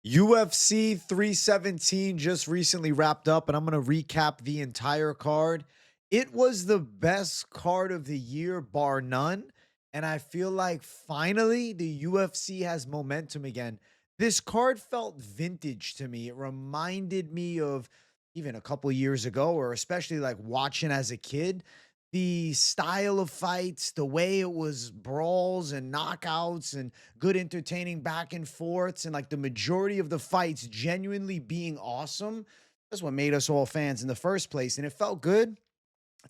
UFC 317 just recently wrapped up, and I'm going to recap the entire card. It was the best card of the year, bar none. And I feel like finally the UFC has momentum again. This card felt vintage to me. It reminded me of even a couple years ago, or especially like watching as a kid. The style of fights, the way it was brawls and knockouts and good entertaining back and forths, and like the majority of the fights genuinely being awesome. That's what made us all fans in the first place. And it felt good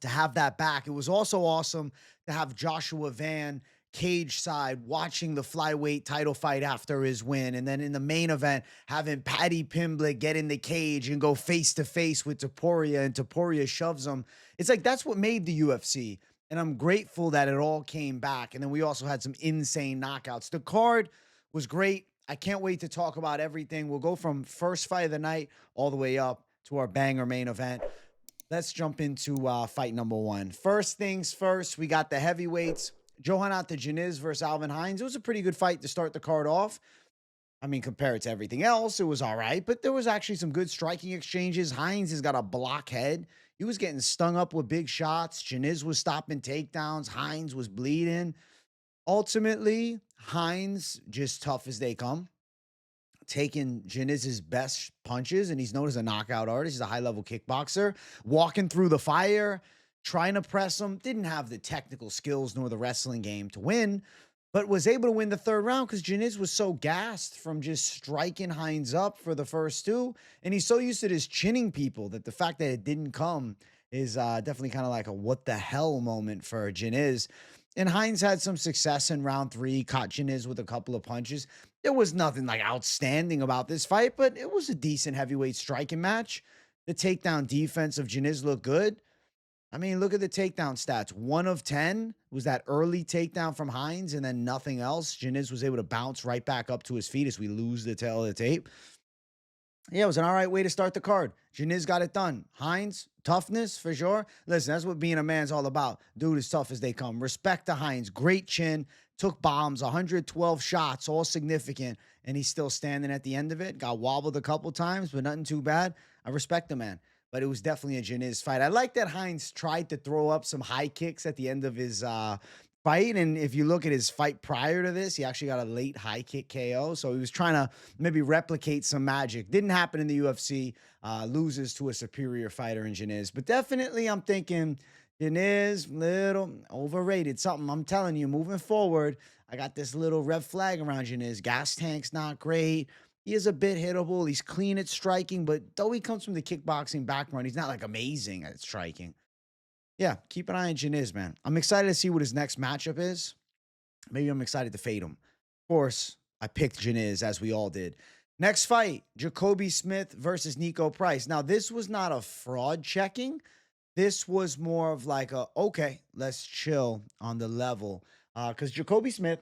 to have that back. It was also awesome to have Joshua Van cage side watching the flyweight title fight after his win. And then in the main event, having Paddy Pimblett get in the cage and go face to face with Topuria, and Topuria shoves him. It's like that's what made the UFC. And I'm grateful that it all came back. And then we also had some insane knockouts. The card was great. I can't wait to talk about everything. We'll go from first fight of the night all the way up to our banger main event. Let's jump into fight number one. First things first, we got the heavyweights. Jhonata Diniz versus Alvin Hines. It was a pretty good fight to start the card off. I mean, compared to everything else, it was all right. But there was actually some good striking exchanges. Hines has got a block head. He was getting stung up with big shots. Diniz was stopping takedowns. Hines was bleeding. Ultimately, Hines just tough as they come, taking Diniz's best punches, and he's known as a knockout artist. He's a high-level kickboxer, walking through the fire, trying to press him. Didn't have the technical skills nor the wrestling game to win, but was able to win the third round because Diniz was so gassed from just striking Hines up for the first two, and he's so used to just chinning people that the fact that it didn't come is definitely kind of like a what the hell moment for Diniz. And Hines had some success in round three, caught Diniz with a couple of punches. There was nothing like outstanding about this fight, but it was a decent heavyweight striking match. The takedown defense of Diniz looked good. I mean, look at the takedown stats. 1 of 10 was that early takedown from Hines, and then nothing else. Diniz was able to bounce right back up to his feet as we lose the tail of the tape. Yeah, it was an all right way to start the card. Diniz got it done. Hines, toughness for sure. Listen, that's what being a man's all about. Dude, as tough as they come. Respect to Hines. Great chin. Took bombs, 112 shots, all significant, and he's still standing at the end of it. Got wobbled a couple times, but nothing too bad. I respect the man, but it was definitely a Diniz fight. I like that Hines tried to throw up some high kicks at the end of his fight, and if you look at his fight prior to this, he actually got a late high kick KO, so he was trying to maybe replicate some magic. Didn't happen in the UFC. Loses to a superior fighter in Diniz, but definitely I'm thinking Diniz, little overrated. Something I'm telling you, moving forward, I got this little red flag around Diniz. Gas tank's not great. He is a bit hittable. He's clean at striking, but though he comes from the kickboxing background, he's not like amazing at striking. Yeah, keep an eye on Diniz, man. I'm excited to see what his next matchup is. Maybe I'm excited to fade him. Of course, I picked Diniz, as we all did. Next fight, Jacobe Smith versus Niko Price. Now, this was not a fraud checking. This was more of like a, okay, let's chill on the level. Because Jacobe Smith,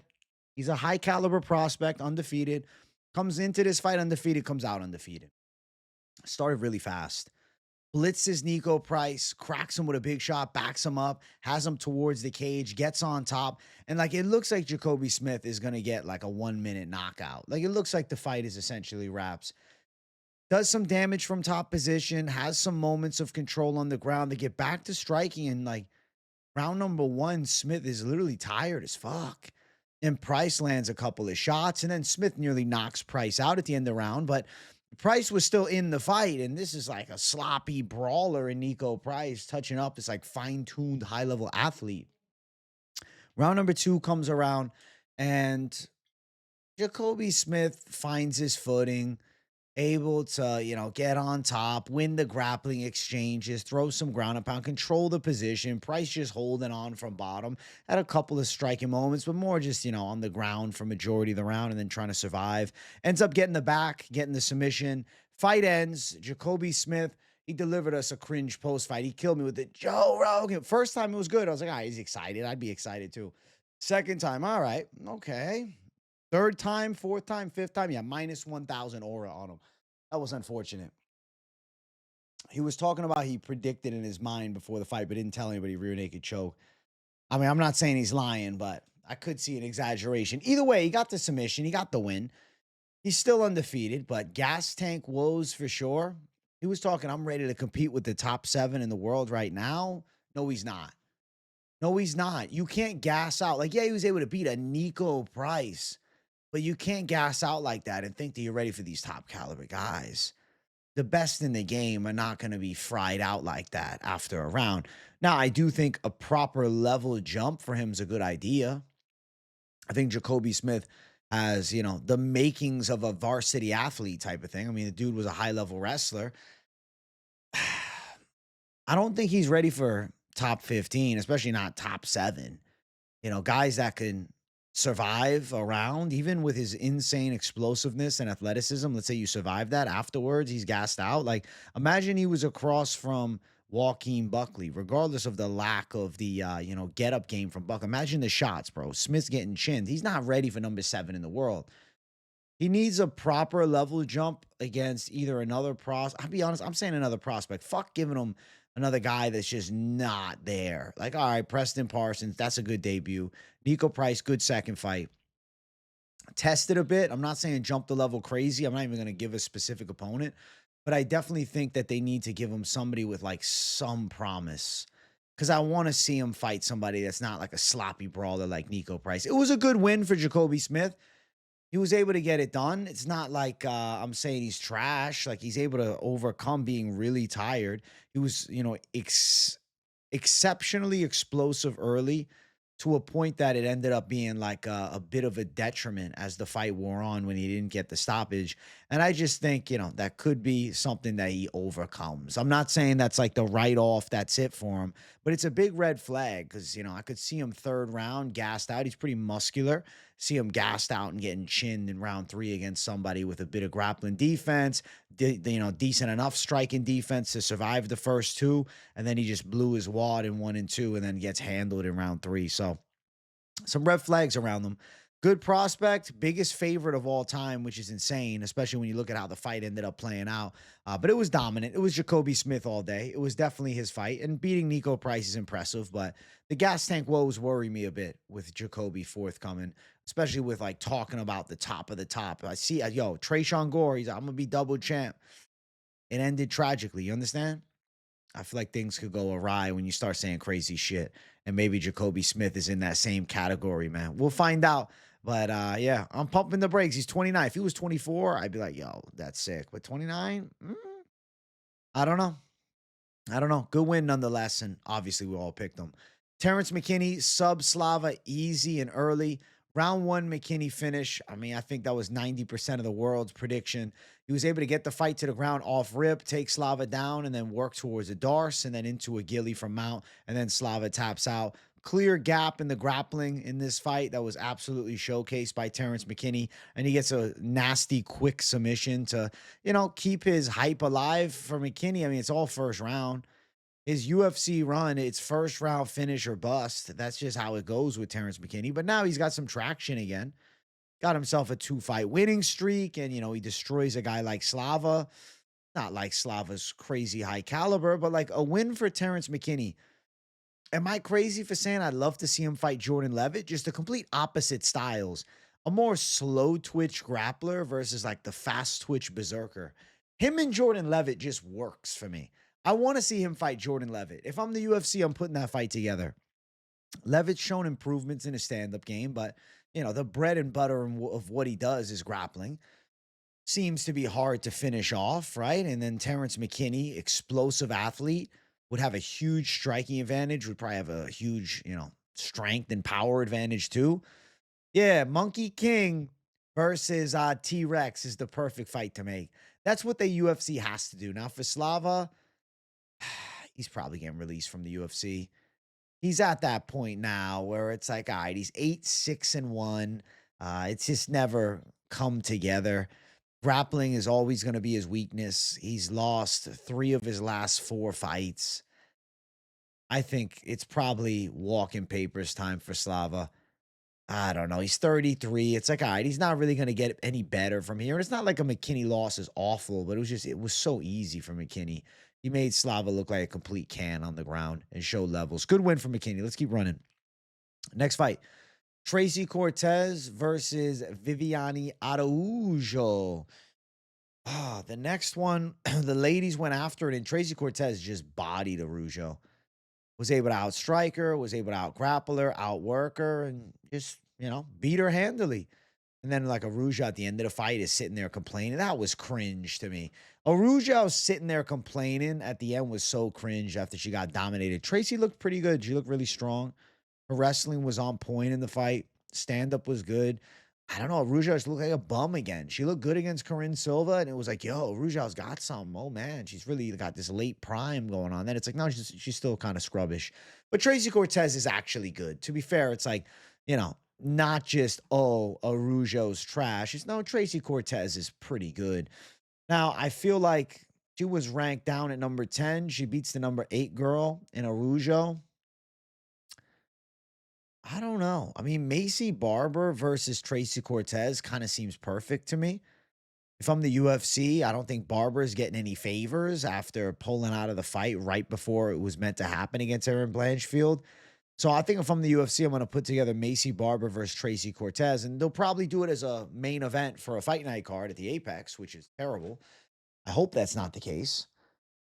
he's a high caliber prospect, undefeated. Comes into this fight undefeated, comes out undefeated. Started really fast. Blitzes Niko Price, cracks him with a big shot, backs him up, has him towards the cage, gets on top. And like, it looks like Jacobe Smith is going to get like a 1-minute knockout. Like, it looks like the fight is essentially wraps. Does some damage from top position, has some moments of control on the ground to get back to striking. And like round number one, Smith is literally tired as fuck. And Price lands a couple of shots. And then Smith nearly knocks Price out at the end of the round. But Price was still in the fight. And this is like a sloppy brawler in Niko Price, touching up this like fine-tuned high-level athlete. Round number two comes around, and Jacobe Smith finds his footing, able to, get on top, win the grappling exchanges, throw some ground and pound, control the position. Price just holding on from bottom. Had a couple of striking moments, but more just, on the ground for majority of the round and then trying to survive. Ends up getting the back, getting the submission. Fight ends. Jacobe Smith, he delivered us a cringe post-fight. He killed me with the Joe Rogan. First time it was good. I was like, all right, he's excited. I'd be excited too. Second time, all right, okay. Third time, fourth time, fifth time, yeah, minus 1,000 aura on him. That was unfortunate. He was talking about he predicted in his mind before the fight, but didn't tell anybody rear naked choke. I mean, I'm not saying he's lying, but I could see an exaggeration. Either way, he got the submission. He got the win. He's still undefeated, but gas tank woes for sure. He was talking, I'm ready to compete with the top 7 in the world right now. No, he's not. No, he's not. You can't gas out. Like, yeah, he was able to beat a Niko Price, but you can't gas out like that and think that you're ready for these top caliber guys. The best in the game are not going to be fried out like that after a round. Now, I do think a proper level jump for him is a good idea. I think Jacobe Smith has, the makings of a varsity athlete type of thing. I mean, the dude was a high level wrestler. I don't think he's ready for top 15, especially not top 7. Guys that can survive around, even with his insane explosiveness and athleticism. Let's say you survive that afterwards, he's gassed out. Like, imagine he was across from Joaquin Buckley, regardless of the lack of the, get up game from Buck. Imagine the shots, bro. Smith's getting chinned. He's not ready for number 7 in the world. He needs a proper level jump against either another I'll be honest, I'm saying another prospect. Fuck giving him another guy that's just not there. Like, all right, Preston Parsons, that's a good debut. Niko Price, good second fight. Tested a bit. I'm not saying jump the level crazy. I'm not even going to give a specific opponent, but I definitely think that they need to give him somebody with like some promise, because I want to see him fight somebody that's not like a sloppy brawler like Niko Price. It was a good win for Jacobe Smith. He was able to get it done. It's not like I'm saying he's trash. Like, he's able to overcome being really tired. He was, exceptionally explosive early, to a point that it ended up being like a bit of a detriment as the fight wore on when he didn't get the stoppage. And I just think, that could be something that he overcomes. I'm not saying that's like the write-off, that's it for him, but it's a big red flag because, I could see him third round gassed out. He's pretty muscular. See him gassed out and getting chinned in round 3 against somebody with a bit of grappling defense, decent enough striking defense to survive the first 2. And then he just blew his wad in 1 and 2 and then gets handled in round 3. So some red flags around them. Good prospect, biggest favorite of all time, which is insane, especially when you look at how the fight ended up playing out. But it was dominant. It was Jacobe Smith all day. It was definitely his fight. And beating Niko Price is impressive, but the gas tank woes worry me a bit with Jacobe forthcoming, especially with like talking about the top of the top. I see, Trayshawn Gore, he's like, I'm going to be double champ. It ended tragically. You understand? I feel like things could go awry when you start saying crazy shit. And maybe Jacobe Smith is in that same category, man. We'll find out. But yeah, I'm pumping the brakes. He's 29. If he was 24, I'd be like, yo, that's sick. But 29? I don't know. I don't know. Good win nonetheless. And obviously, we all picked him. Terrence McKinney, sub Slava, easy and early. Round 1, McKinney finish. I mean, I think that was 90% of the world's prediction. He was able to get the fight to the ground off rip, take Slava down, and then work towards a Darce, and then into a Gilly from Mount, and then Slava taps out. Clear gap in the grappling in this fight that was absolutely showcased by Terrence McKinney, and he gets a nasty, quick submission to, keep his hype alive for McKinney. I mean, it's all first round. His UFC run, it's first round finish or bust. That's just how it goes with Terrence McKinney. But now he's got some traction again. Got himself a 2-fight winning streak, and, he destroys a guy like Slava. Not like Slava's crazy high caliber, but like a win for Terrence McKinney. Am I crazy for saying I'd love to see him fight Jordan Levitt? Just the complete opposite styles. A more slow twitch grappler versus like the fast twitch berserker. Him and Jordan Levitt just works for me. I want to see him fight Jordan Levitt. If I'm the UFC, I'm putting that fight together. Levitt's shown improvements in his stand-up game, but, the bread and butter of what he does is grappling. Seems to be hard to finish off, right? And then Terrence McKinney, explosive athlete, would have a huge striking advantage, would probably have a huge, strength and power advantage too. Yeah, Monkey King versus T-Rex is the perfect fight to make. That's what the UFC has to do. Now for Slava, he's probably getting released from the UFC. He's at that point now where it's like, all right, he's 8-6-1. It's just never come together. Grappling is always going to be his weakness. He's lost 3 of his last 4 fights. I think it's probably walking papers time for Slava. I don't know. He's 33. It's like, all right, he's not really going to get any better from here. And it's not like a McKinney loss is awful, but it was so easy for McKinney. He made Slava look like a complete can on the ground and show levels. Good win for McKinney. Let's keep running. Next fight. Tracy Cortez versus Viviane Araujo. Ah, the next one, the ladies went after it, and Tracy Cortez just bodied Araujo. Was able to outstrike her, was able to outgrapple her, outwork her, and just, beat her handily. And then like Araujo at the end of the fight is sitting there complaining. That was cringe to me. Araujo sitting there complaining at the end was so cringe after she got dominated. Tracy looked pretty good. She looked really strong. Her wrestling was on point in the fight. Stand-up was good. I don't know. Araujo just looked like a bum again. She looked good against Corinne Silva, and it was like, yo, Araujo's got something. Oh, man, she's really got this late prime going on. Then it's like, no, she's still kind of scrubbish. But Tracy Cortez is actually good. To be fair, it's like, not just, oh, Araujo's trash. It's no, Tracy Cortez is pretty good. Now, I feel like she was ranked down at number 10. She beats the number 8 girl in Araujo. I don't know. I mean, Macy Barber versus Tracy Cortez kind of seems perfect to me. If I'm the UFC, I don't think Barber is getting any favors after pulling out of the fight right before it was meant to happen against Erin Blanchfield. So I think if I'm the UFC, I'm going to put together Macy Barber versus Tracy Cortez, and they'll probably do it as a main event for a fight night card at the Apex, which is terrible. I hope that's not the case.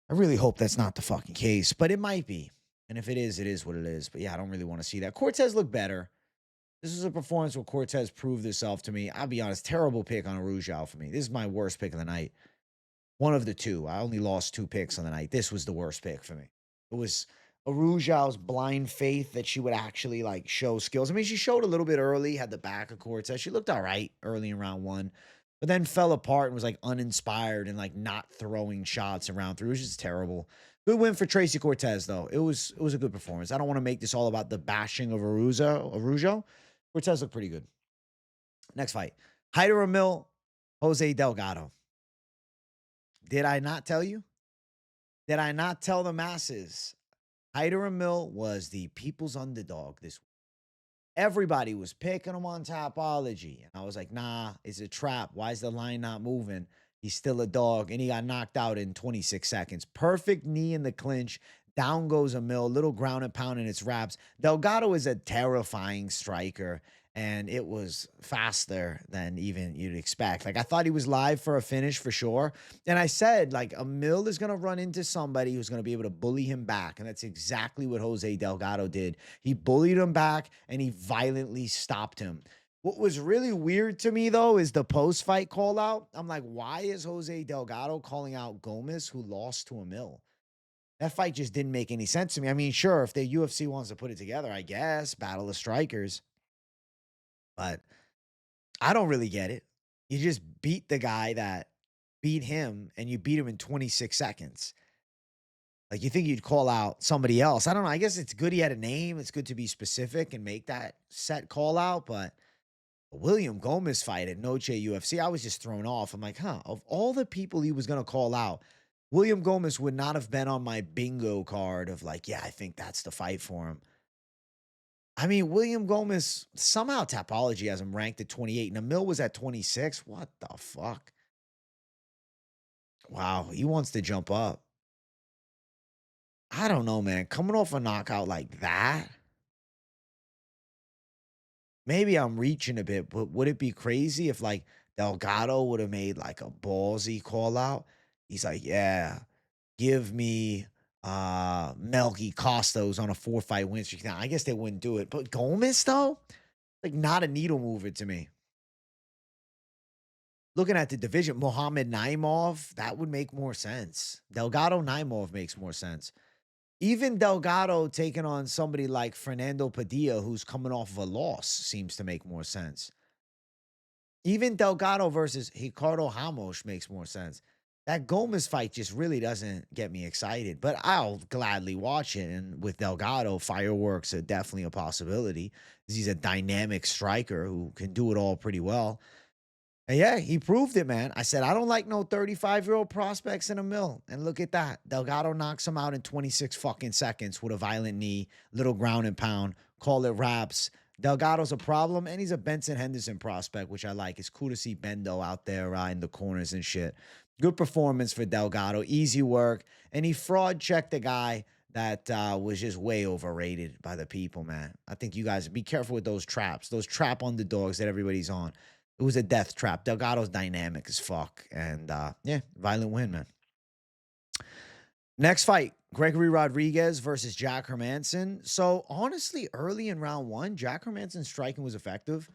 I really hope that's not the fucking case, but it might be. And if it is what it is. But yeah, I don't really want to see that. Cortez looked better. This is a performance where Cortez proved himself to me. I'll be honest, terrible pick on Araujo for me. This is my worst pick of the night. One of the two. I only lost 2 picks on the night. This was the worst pick for me. It was Araujo's blind faith that she would actually like show skills. I mean, she showed a little bit early, had the back of Cortez. She looked all right early in round 1, but then fell apart and was like uninspired and like not throwing shots around through. It was just terrible. Good win for Tracy Cortez, though. It was a good performance. I don't want to make this all about the bashing of Araujo. Cortez looked pretty good. Next fight. Hyder Amil, Jose Delgado. Did I not tell you? Did I not tell the masses? Hyder Amil was the people's underdog this week. Everybody was picking him on Tapology. And I was like, nah, it's a trap. Why is the line not moving? He's still a dog, and he got knocked out in 26 seconds. Perfect knee in the clinch. Down goes Amil, little ground and pound in its wraps. Delgado is a terrifying striker, and it was faster than even you'd expect. Like, I thought he was live for a finish for sure. And I said, like, Amil is going to run into somebody who's going to be able to bully him back. And that's exactly what Jose Delgado did. He bullied him back, and he violently stopped him. What was really weird to me, though, is the post-fight call-out. I'm like, why is Jose Delgado calling out Gomez, who lost to Amil? That fight just didn't make any sense to me. I mean, sure, if the UFC wants to put it together, I guess, battle of strikers. But I don't really get it. You just beat the guy that beat him, and you beat him in 26 seconds. Like, you think you'd call out somebody else. I don't know. I guess it's good he had a name. It's good to be specific and make that set call-out, but William Gomez fight at Noche UFC, I was just thrown off. I'm like, of all the people he was going to call out, William Gomez would not have been on my bingo card of like, yeah, I think that's the fight for him. I mean, William Gomez, somehow Tapology has him ranked at 28, and Amil was at 26. What the fuck? Wow, he wants to jump up. I don't know, man. Coming off a knockout like that, maybe I'm reaching a bit, but would it be crazy if like Delgado would have made like a ballsy call out? He's like, yeah, give me Melky Costos on a 4-fight win streak. Now, I guess they wouldn't do it. But Gomez, though, like not a needle mover to me. Looking at the division, Mohamed Naimov, that would make more sense. Delgado Naimov makes more sense. Even Delgado taking on somebody like Fernando Padilla, who's coming off of a loss, seems to make more sense. Even Delgado versus Ricardo Ramos makes more sense. That Gomez fight just really doesn't get me excited, but I'll gladly watch it. And with Delgado, fireworks are definitely a possibility. He's a dynamic striker who can do it all pretty well. And yeah, he proved it, man. I said, I don't like no 35-year-old prospects in a mill. And look at that. Delgado knocks him out in 26 fucking seconds with a violent knee, little ground and pound, call it wraps. Delgado's a problem, and he's a Benson Henderson prospect, which I like. It's cool to see Bendo out there in the corners and shit. Good performance for Delgado. Easy work. And he fraud checked the guy that was just way overrated by the people, man. I think you guys be careful with those traps, those trap underdogs that everybody's on. It was a death trap. Delgado's dynamic as fuck. And yeah, violent win, man. Next fight, Gregory Rodrigues versus Jack Hermansson. So honestly, early in round one, Jack Hermansson's striking was effective.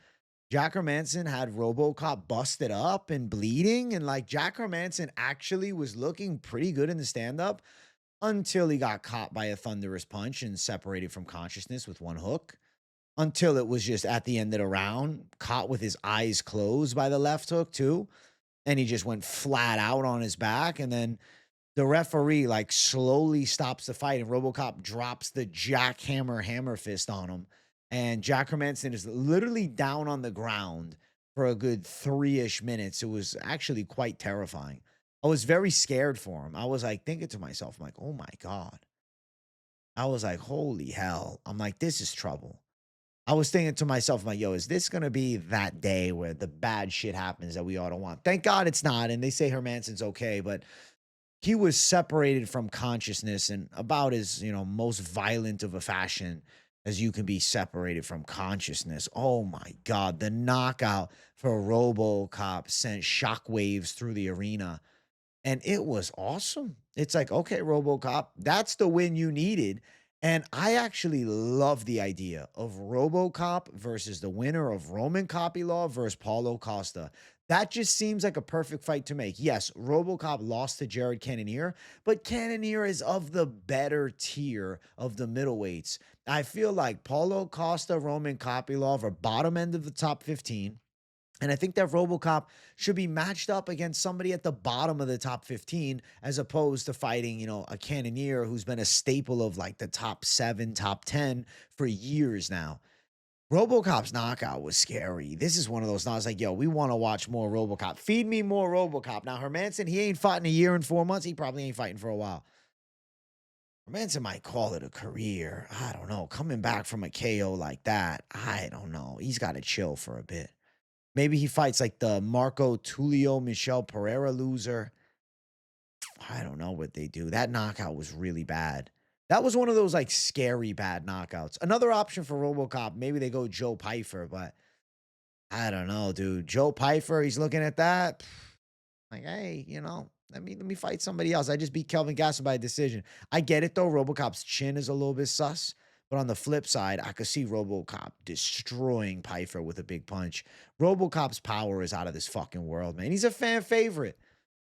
Jack Hermansson had RoboCop busted up and bleeding, and like Jack Hermansson actually was looking pretty good in the stand-up until he got caught by a thunderous punch and separated from consciousness with one hook. Until it was just at the end of the round, caught with his eyes closed by the left hook too, and he just went flat out on his back, and then the referee like slowly stops the fight and RoboCop drops the jackhammer hammer fist on him. And Jack Hermansson is literally down on the ground for a good 3-ish minutes. It was actually quite terrifying. I was very scared for him. I was like thinking to myself, I'm like, oh my God. I was like, holy hell. I'm like, this is trouble. I was thinking to myself, I'm like, yo, is this going to be that day where the bad shit happens that we all don't want? Thank God it's not. And they say Hermansson's okay, but he was separated from consciousness in about as, most violent of a fashion as you can be separated from consciousness. Oh my God. The knockout for RoboCop sent shockwaves through the arena. And it was awesome. It's like, okay, RoboCop, that's the win you needed. And I actually love the idea of RoboCop versus the winner of Roman Kopylov versus Paulo Costa. That just seems like a perfect fight to make. Yes, RoboCop lost to Jared Cannonier, but Cannonier is of the better tier of the middleweights. I feel like Paulo Costa, Roman Kopylov are bottom end of the top 15. And I think that RoboCop should be matched up against somebody at the bottom of the top 15 as opposed to fighting, a Cannonier who's been a staple of like the top 7, top 10 for years now. RoboCop's knockout was scary. This is one of those knocks like, yo, we want to watch more RoboCop. Feed me more RoboCop. Now, Hermansson, he ain't fought in a year and 4 months. He probably ain't fighting for a while. Hermansson might call it a career. I don't know. Coming back from a KO like that, I don't know. He's got to chill for a bit. Maybe he fights like the Marco Tulio Michel Pereira loser. I don't know what they do. That knockout was really bad. That was one of those like scary bad knockouts. Another option for RoboCop, maybe they go Joe Pyfer, but I don't know, dude. Joe Pyfer, he's looking at that. Like, hey, let me fight somebody else. I just beat Kelvin Gaston by a decision. I get it though. RoboCop's chin is a little bit sus. But on the flip side, I could see RoboCop destroying Pyfer with a big punch. RoboCop's power is out of this fucking world, man. He's a fan favorite.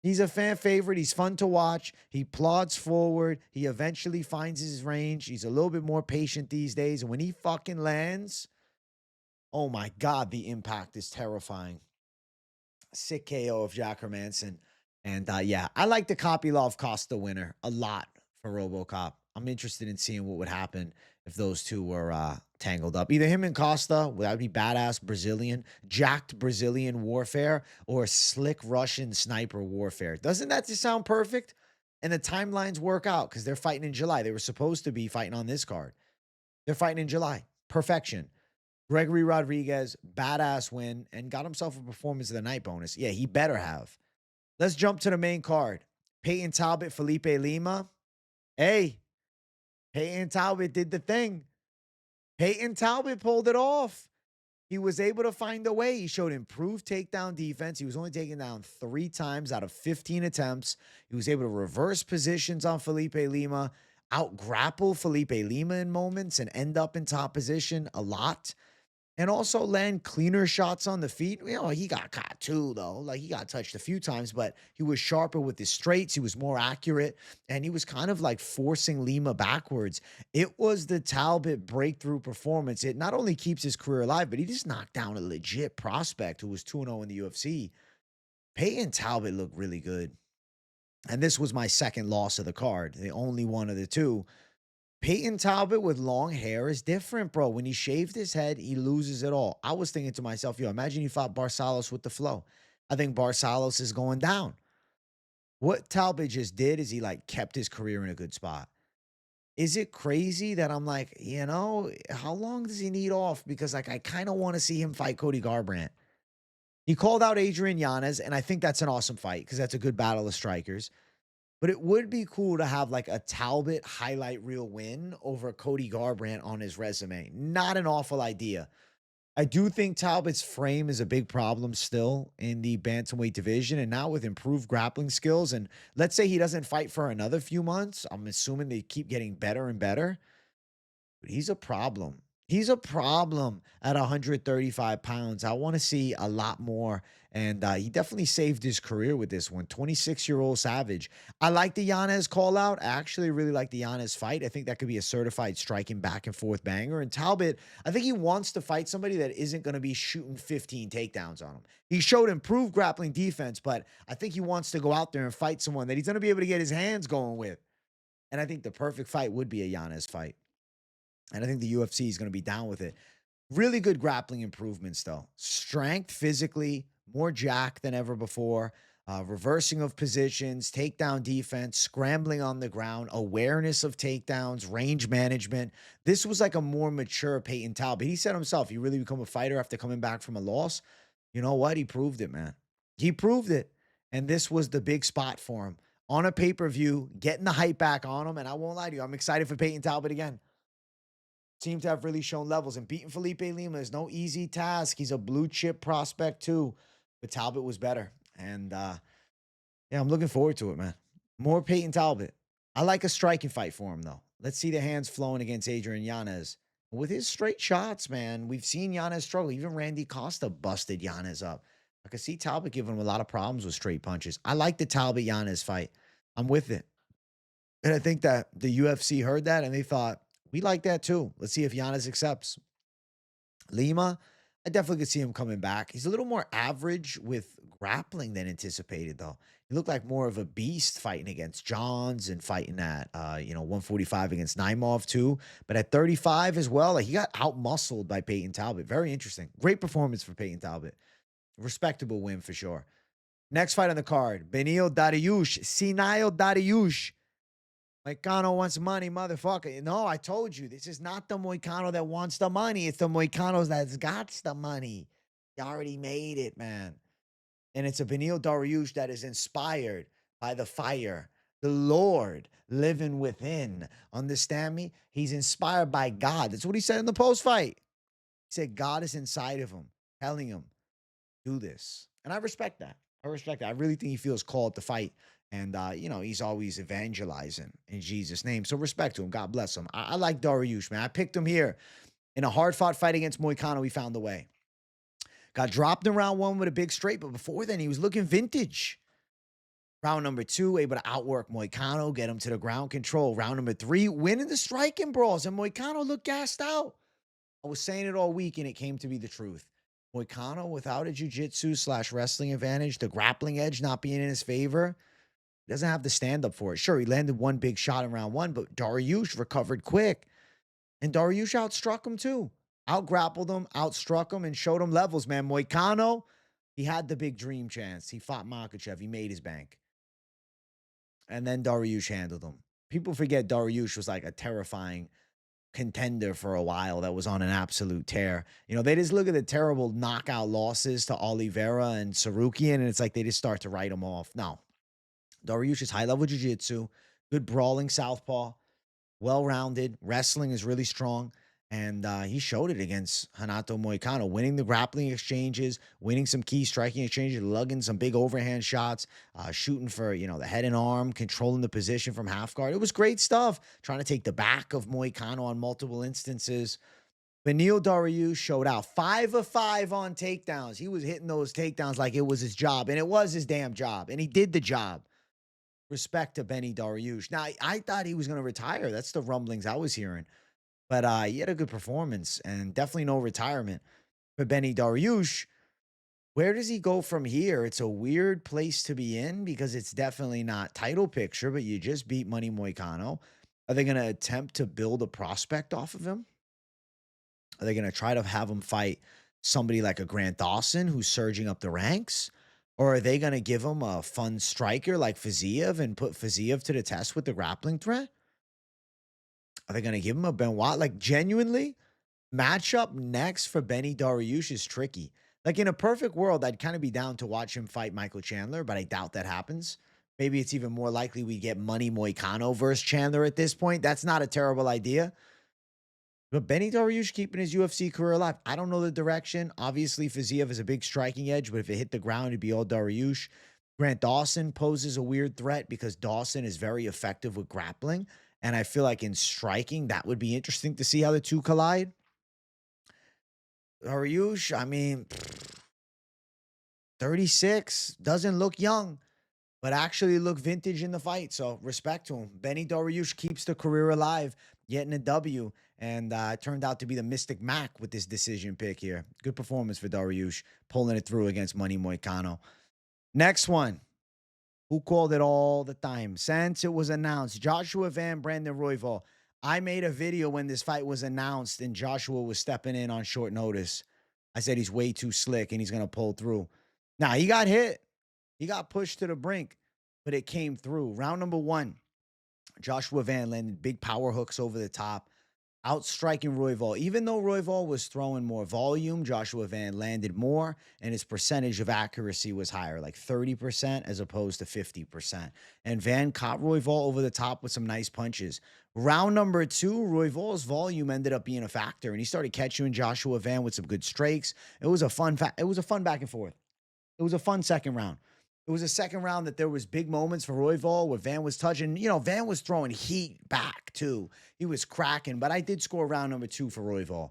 He's a fan favorite. He's fun to watch. He plods forward. He eventually finds his range. He's a little bit more patient these days. And when he fucking lands, oh my God, the impact is terrifying. Sick KO of Jack Hermansson. And yeah, I like the Kopylov Costa winner a lot for RoboCop. I'm interested in seeing what would happen if those two were tangled up. Either him and Costa, that would be badass Brazilian, jacked Brazilian warfare, or slick Russian sniper warfare. Doesn't that just sound perfect? And the timelines work out because they're fighting in July. They were supposed to be fighting on this card. They're fighting in July. Perfection. Gregory Rodrigues, badass win, and got himself a performance of the night bonus. Yeah, he better have. Let's jump to the main card. Payton Talbott, Felipe Lima. Hey, Payton Talbott did the thing. Payton Talbott pulled it off. He was able to find a way. He showed improved takedown defense. He was only taken down 3 times out of 15 attempts. He was able to reverse positions on Felipe Lima, out-grapple Felipe Lima in moments, and end up in top position a lot. And also land cleaner shots on the feet. He got caught too, though. Like, he got touched a few times, but he was sharper with his straights. He was more accurate, and he was kind of like forcing Lima backwards. It was the Talbot breakthrough performance. It not only keeps his career alive, but he just knocked down a legit prospect who was 2-0 in the UFC. Payton Talbot looked really good. And this was my second loss of the card, the only one of the two. Payton Talbot with long hair is different, bro. When he shaved his head, he loses it all. I was thinking to myself, yo, imagine you fought Barcelos with the flow. I think Barcelos is going down. What Talbot just did is he like kept his career in a good spot. Is it crazy that I'm like, how long does he need off? Because like I kind of want to see him fight Cody Garbrandt. He called out Adrian Yanez, and I think that's an awesome fight because that's a good battle of strikers. But it would be cool to have like a Talbot highlight reel win over Cody Garbrandt on his resume. Not an awful idea. I do think Talbot's frame is a big problem still in the bantamweight division. And now with improved grappling skills, and let's say he doesn't fight for another few months, I'm assuming they keep getting better and better. But he's a problem. He's a problem at 135 pounds. I want to see a lot more. And he definitely saved his career with this one. 26-year-old Savage. I like the Yanez call out. I actually really like the Yanez fight. I think that could be a certified striking back and forth banger. And Talbot, I think he wants to fight somebody that isn't going to be shooting 15 takedowns on him. He showed improved grappling defense, but I think he wants to go out there and fight someone that he's going to be able to get his hands going with. And I think the perfect fight would be a Yanez fight. And I think the UFC is going to be down with it. Really good grappling improvements, though. Strength physically, more jacked than ever before. Reversing of positions, takedown defense, scrambling on the ground, awareness of takedowns, range management. This was like a more mature Payton Talbot. He said himself, he really become a fighter after coming back from a loss. You know what? He proved it, man. He proved it. And this was the big spot for him. On a pay-per-view, getting the hype back on him. And I won't lie to you, I'm excited for Payton Talbot again. Seem to have really shown levels, and beating Felipe Lima is no easy task. He's a blue chip prospect too, but Talbot was better. And yeah, I'm looking forward to it, man. More Payton Talbot. I like a striking fight for him though. Let's see the hands flowing against Adrian Yanez. With his straight shots, man, we've seen Yanez struggle. Even Randy Costa busted Yanez up. I could see Talbot giving him a lot of problems with straight punches. I like the Talbot Yanez fight. I'm with it. And I think that the UFC heard that and they thought, we like that too. Let's see if Yanez accepts. Lima, I definitely could see him coming back. He's a little more average with grappling than anticipated, though. He looked like more of a beast fighting against Johns and fighting at 145 against Naimov too. But at 35 as well, like he got out-muscled by Payton Talbot. Very interesting. Great performance for Payton Talbot. Respectable win for sure. Next fight on the card, Beneil Dariush. Sinayo Dariush. Moicano wants money, motherfucker. No, I told you, this is not the Moicano that wants the money. It's the Moicanos that's got the money. You already made it, man. And it's a Beneil Dariush that is inspired by the fire, the Lord living within. Understand me? He's inspired by God. That's what he said in the post-fight. He said God is inside of him, telling him, do this. And I respect that. I respect that. I really think he feels called to fight. And, he's always evangelizing in Jesus' name. So respect to him. God bless him. I like Dariush, man. I picked him here. In a hard-fought fight against Moicano, he found the way. Got dropped in round one with a big straight, but before then, he was looking vintage. Round number two, able to outwork Moicano, get him to the ground control. Round number three, winning the striking brawls, and Moicano looked gassed out. I was saying it all week, and it came to be the truth. Moicano, without a jiu-jitsu/wrestling advantage, the grappling edge not being in his favor, he doesn't have the stand-up for it. Sure, he landed one big shot in round one, but Dariush recovered quick. And Dariush outstruck him too. Out-grappled him, outstruck him, and showed him levels, man. Moicano, he had the big dream chance. He fought Makhachev. He made his bank. And then Dariush handled him. People forget Dariush was like a terrifying contender for a while that was on an absolute tear. They just look at the terrible knockout losses to Oliveira and Sarukian, and it's like they just start to write them off. No. Dariush is high-level jiu-jitsu, good brawling southpaw, well-rounded. Wrestling is really strong, and he showed it against Renato Moicano, winning the grappling exchanges, winning some key striking exchanges, lugging some big overhand shots, shooting for, the head and arm, controlling the position from half guard. It was great stuff, trying to take the back of Moicano on multiple instances. Beneil Dariush showed out 5 of 5 on takedowns. He was hitting those takedowns like it was his job, and it was his damn job, and he did the job. Respect to Benny Dariush. Now, I thought he was going to retire. That's the rumblings I was hearing. But he had a good performance and definitely no retirement for Benny Dariush. Where does he go from here? It's a weird place to be in because it's definitely not title picture, but you just beat Money Moicano. Are they going to attempt to build a prospect off of him? Are they going to try to have him fight somebody like a Grant Dawson who's surging up the ranks? Or are they going to give him a fun striker like Fiziev and put Fiziev to the test with the grappling threat? Are they going to give him a Benoit? Like, genuinely, matchup next for Benny Dariush is tricky. Like, in a perfect world, I'd kind of be down to watch him fight Michael Chandler, but I doubt that happens. Maybe it's even more likely we get Money Moicano versus Chandler at this point. That's not a terrible idea. But Benny Dariush keeping his UFC career alive. I don't know the direction. Obviously, Fiziev is a big striking edge, but if it hit the ground, it'd be all Dariush. Grant Dawson poses a weird threat because Dawson is very effective with grappling. And I feel like in striking, that would be interesting to see how the two collide. Dariush, I mean, 36, doesn't look young, but actually look vintage in the fight. So respect to him. Benny Dariush keeps the career alive, getting a W. And it turned out to be the Mystic Mac with this decision pick here. Good performance for Dariush, pulling it through against Money Moicano. Next one. Who called it all the time? Since it was announced, Joshua Van Brandon Royval. I made a video when this fight was announced and Joshua was stepping in on short notice. I said he's way too slick and he's going to pull through. Now, he got hit. He got pushed to the brink, but it came through. Round number 1, Joshua Van landed big power hooks over the top, outstriking Royval. Even though Royval was throwing more volume, Joshua Van landed more, and his percentage of accuracy was higher, like 30% as opposed to 50%. And Van caught Royval over the top with some nice punches. Round number 2, Royval's volume ended up being a factor, and he started catching Joshua Van with some good strikes. It was a fun back and forth. It was a fun second round. It was a second round that there was big moments for Royval where Van was touching. You know, Van was throwing heat back, too. He was cracking, but I did score round number 2 for Royval.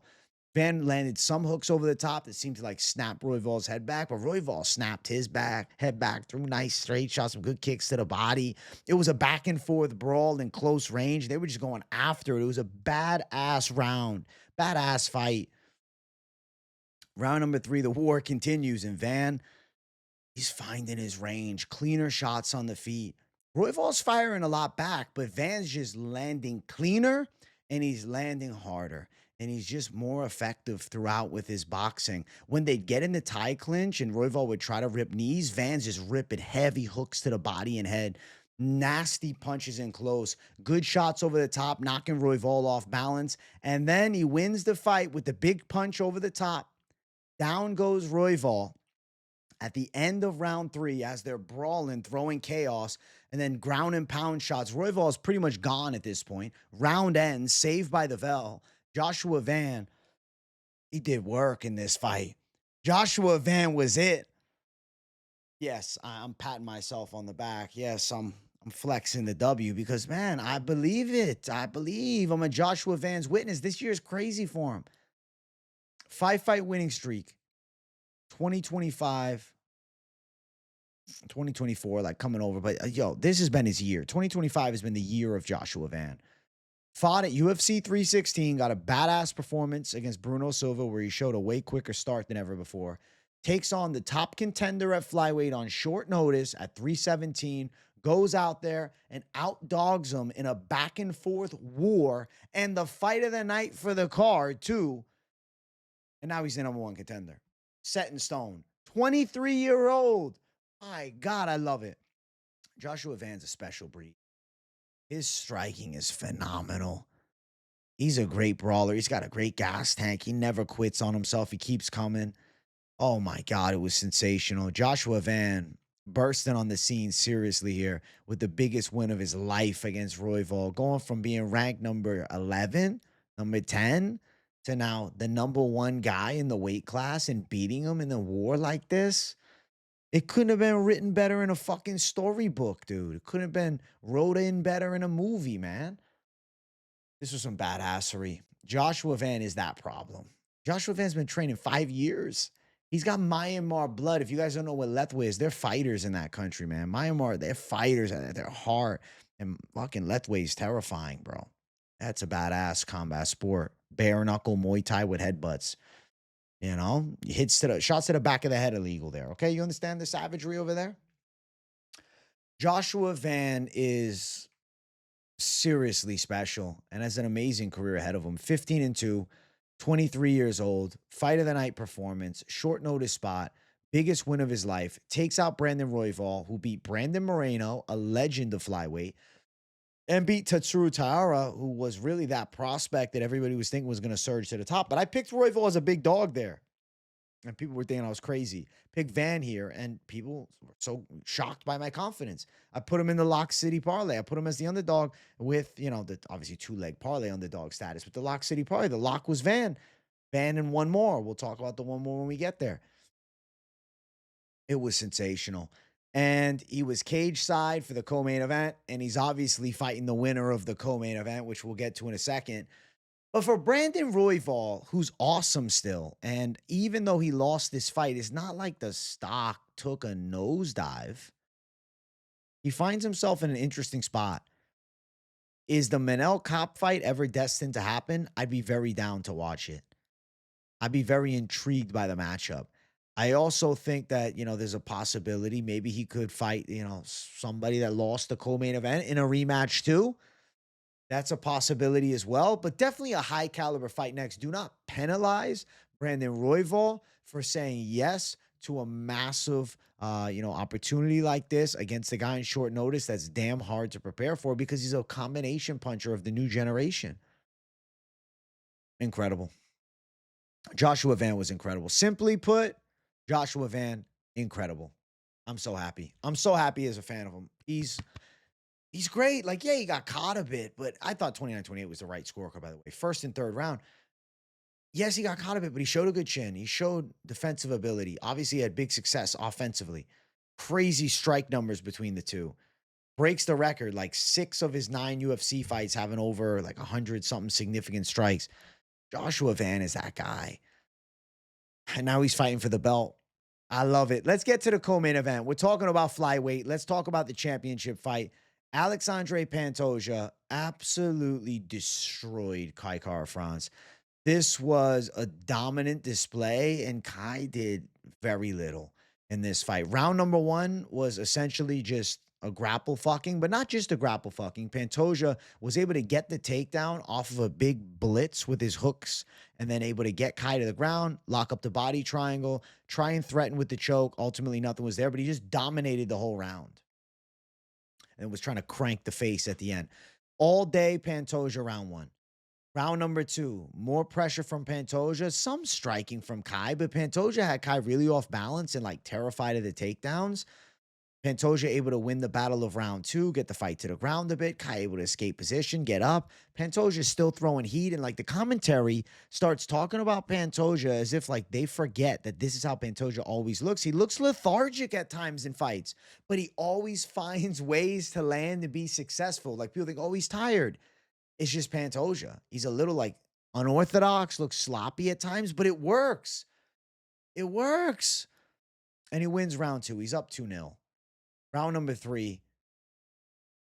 Van landed some hooks over the top that seemed to, like, snap Royval's head back, but Royval snapped his head back, threw nice straight shots, some good kicks to the body. It was a back-and-forth brawl in close range. They were just going after it. It was a badass round, badass fight. Round number 3, the war continues, and Van, he's finding his range, cleaner shots on the feet. Royval's firing a lot back, but Van's just landing cleaner and he's landing harder. And he's just more effective throughout with his boxing. When they'd get in the tie clinch and Royval would try to rip knees, Van's just ripping heavy hooks to the body and head. Nasty punches in close. Good shots over the top, knocking Royval off balance. And then he wins the fight with the big punch over the top. Down goes Royval at the end of round 3 as they're brawling, throwing chaos, and then ground and pound shots. Royval is pretty much gone at this point. Round ends, saved by the bell. Joshua Van, he did work in this fight. Joshua Van was it. Yes, I'm patting myself on the back. Yes, I'm flexing the W because, man, I believe it. I believe I'm a Joshua Van's witness. This year is crazy for him. 5-fight winning streak. 2025. 2024, like coming over, but this has been his year. 2025 has been the year of Joshua Van. Fought at UFC 316, got a badass performance against Bruno Silva where he showed a way quicker start than ever before. Takes on the top contender at flyweight on short notice at 317, goes out there and outdogs him in a back and forth war and the fight of the night for the card too. And now he's the number 1 contender. Set in stone. 23-year-old. My God, I love it. Joshua Van's a special breed. His striking is phenomenal. He's a great brawler. He's got a great gas tank. He never quits on himself. He keeps coming. Oh, my God, it was sensational. Joshua Van bursting on the scene seriously here with the biggest win of his life against Royval, going from being ranked number 11, number 10, to now the number 1 guy in the weight class and beating him in a war like this. It couldn't have been written better in a fucking storybook, dude. It couldn't have been wrote in better in a movie, man. This was some badassery. Joshua Van is that problem. Joshua Van's been training 5 years. He's got Myanmar blood. If you guys don't know what Lethwei is, they're fighters in that country, man. Myanmar, they're fighters. They're hard. And fucking Lethwei is terrifying, bro. That's a badass combat sport. Bare knuckle Muay Thai with headbutts. You know, shots to the back of the head illegal there. Okay, you understand the savagery over there? Joshua Van is seriously special and has an amazing career ahead of him. 15-2, 23 years old, fight of the night performance, short notice spot, biggest win of his life. Takes out Brandon Royval, who beat Brandon Moreno, a legend of flyweight, and beat Tatsuro Taira, who was really that prospect that everybody was thinking was going to surge to the top. But I picked Royval as a big dog there. And people were thinking I was crazy. Pick Van here, and people were so shocked by my confidence. I put him in the Lock City parlay. I put him as the underdog with, the obviously two-leg parlay underdog status. With the Lock City parlay, the lock was Van. Van and one more. We'll talk about the one more when we get there. It was sensational. And he was cage side for the co-main event, and he's obviously fighting the winner of the co-main event, which we'll get to in a second. But for Brandon Royval, who's awesome still, and even though he lost this fight, it's not like the stock took a nosedive. He finds himself in an interesting spot. Is the Manel Cop fight ever destined to happen? I'd be very down to watch it. I'd be very intrigued by the matchup. I also think that, there's a possibility maybe he could fight, somebody that lost the co-main event in a rematch too. That's a possibility as well, but definitely a high caliber fight next. Do not penalize Brandon Royval for saying yes to a massive, opportunity like this against a guy in short notice that's damn hard to prepare for because he's a combination puncher of the new generation. Incredible. Joshua Van was incredible. Simply put, Joshua Van, incredible. I'm so happy. I'm so happy as a fan of him. He's great. Like, yeah, he got caught a bit, but I thought 29-28 was the right scorecard, by the way. First and third round. Yes, he got caught a bit, but he showed a good chin. He showed defensive ability. Obviously, he had big success offensively. Crazy strike numbers between the two. Breaks the record, like 6 of his 9 UFC fights having over like 100-something significant strikes. Joshua Van is that guy. And now he's fighting for the belt. I love it. Let's get to the co-main event. We're talking about flyweight. Let's talk about the championship fight. Alexandre Pantoja absolutely destroyed Kai Kara-France. This was a dominant display, and Kai did very little in this fight. Round number 1 was essentially just a grapple fucking, but not just a grapple fucking. Pantoja was able to get the takedown off of a big blitz with his hooks and then able to get Kai to the ground, lock up the body triangle, try and threaten with the choke. Ultimately, nothing was there, but he just dominated the whole round and was trying to crank the face at the end. All day, Pantoja round 1. Round number 2, more pressure from Pantoja, some striking from Kai, but Pantoja had Kai really off balance and like terrified of the takedowns. Pantoja able to win the battle of round 2, get the fight to the ground a bit. Kai able to escape position, get up. Pantoja still throwing heat, and like the commentary starts talking about Pantoja as if like they forget that this is how Pantoja always looks. He looks lethargic at times in fights, but he always finds ways to land and be successful. Like people think, oh, he's tired. It's just Pantoja. He's a little like unorthodox, looks sloppy at times, but it works. It works. And he wins round 2. He's up 2-0. Round number 3,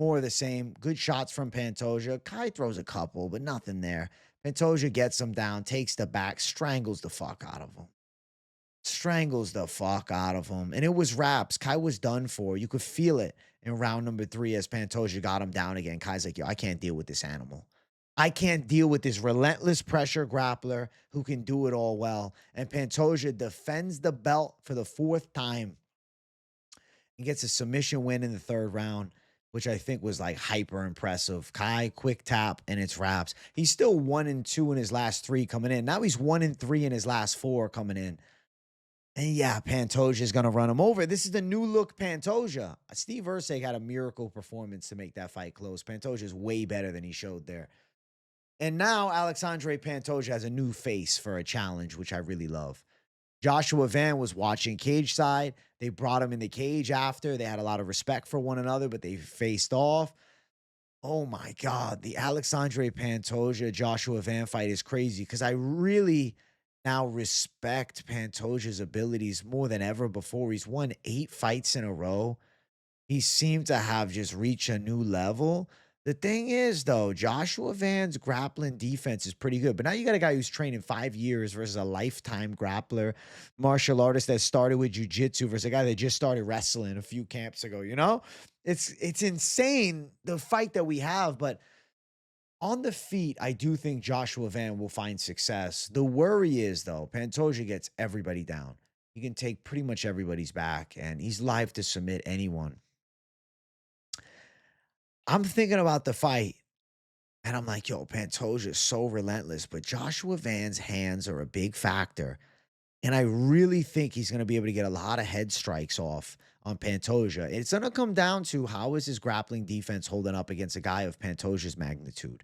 more of the same. Good shots from Pantoja. Kai throws a couple, but nothing there. Pantoja gets him down, takes the back, strangles the fuck out of him. Strangles the fuck out of him. And it was wraps. Kai was done for. You could feel it in round number 3 as Pantoja got him down again. Kai's like, yo, I can't deal with this animal. I can't deal with this relentless pressure grappler who can do it all well. And Pantoja defends the belt for the 4th time. He gets a submission win in the 3rd round, which I think was like hyper impressive. Kai, quick tap, and it's wraps. He's still 1-2 in his last 3 coming in. Now he's 1-3 in his last 4 coming in. And yeah, Pantoja is going to run him over. This is the new look Pantoja. Steve Erceg had a miracle performance to make that fight close. Pantoja is way better than he showed there. And now Alexandre Pantoja has a new face for a challenge, which I really love. Joshua Van was watching cage side. They brought him in the cage after. They had a lot of respect for one another, but they faced off. Oh my God. The Alexandre Pantoja Joshua Van fight is crazy because I really now respect Pantoja's abilities more than ever before. He's won 8 fights in a row. He seemed to have just reached a new level. The thing is, though, Joshua Van's grappling defense is pretty good. But now you got a guy who's training 5 years versus a lifetime grappler, martial artist that started with jiu-jitsu versus a guy that just started wrestling a few camps ago, you know? It's insane, the fight that we have. But on the feet, I do think Joshua Van will find success. The worry is, though, Pantoja gets everybody down. He can take pretty much everybody's back, and he's live to submit anyone. I'm thinking about the fight, and I'm like, yo, Pantoja is so relentless, but Joshua Van's hands are a big factor. And I really think he's going to be able to get a lot of head strikes off on Pantoja. It's going to come down to how is his grappling defense holding up against a guy of Pantoja's magnitude.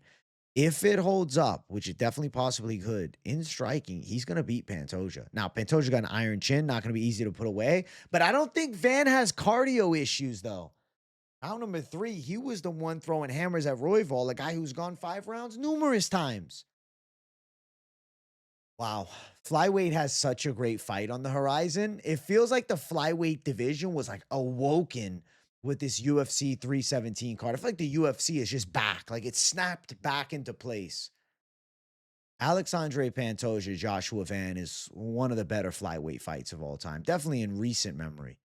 If it holds up, which it definitely possibly could, in striking, he's going to beat Pantoja. Now, Pantoja got an iron chin, not going to be easy to put away, but I don't think Van has cardio issues, though. Round number 3, he was the one throwing hammers at Royval, a guy who's gone 5 rounds numerous times. Wow. Flyweight has such a great fight on the horizon. It feels like the flyweight division was like awoken with this UFC 317 card. I feel like the UFC is just back. Like it snapped back into place. Alexandre Pantoja, Joshua Van is one of the better flyweight fights of all time. Definitely in recent memory.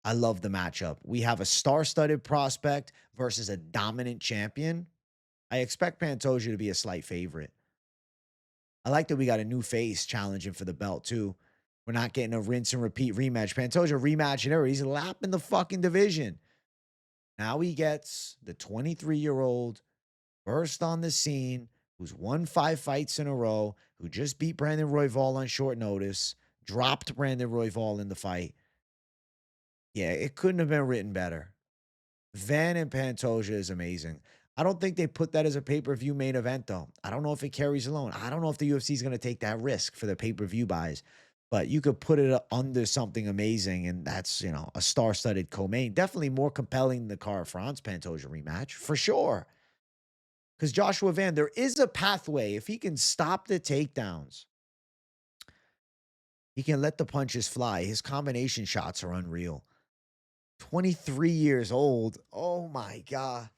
I love the matchup. We have a star-studded prospect versus a dominant champion. I expect Pantoja to be a slight favorite. I like that we got a new face challenging for the belt, too. We're not getting a rinse and repeat rematch. Pantoja rematch and error. He's lapping the fucking division. Now he gets the 23-year-old burst on the scene who's won 5 fights in a row, who just beat Brandon Royval on short notice, dropped Brandon Royval in the fight. Yeah, it couldn't have been written better. Van and Pantoja is amazing. I don't think they put that as a pay-per-view main event, though. I don't know if it carries alone. I don't know if the UFC is going to take that risk for the pay-per-view buys, but you could put it under something amazing, and that's, you know, a star-studded co-main. Definitely more compelling than the Cara France Pantoja rematch, for sure. Because Joshua Van, there is a pathway. If he can stop the takedowns, he can let the punches fly. His combination shots are unreal. 23 years old. Oh, my God.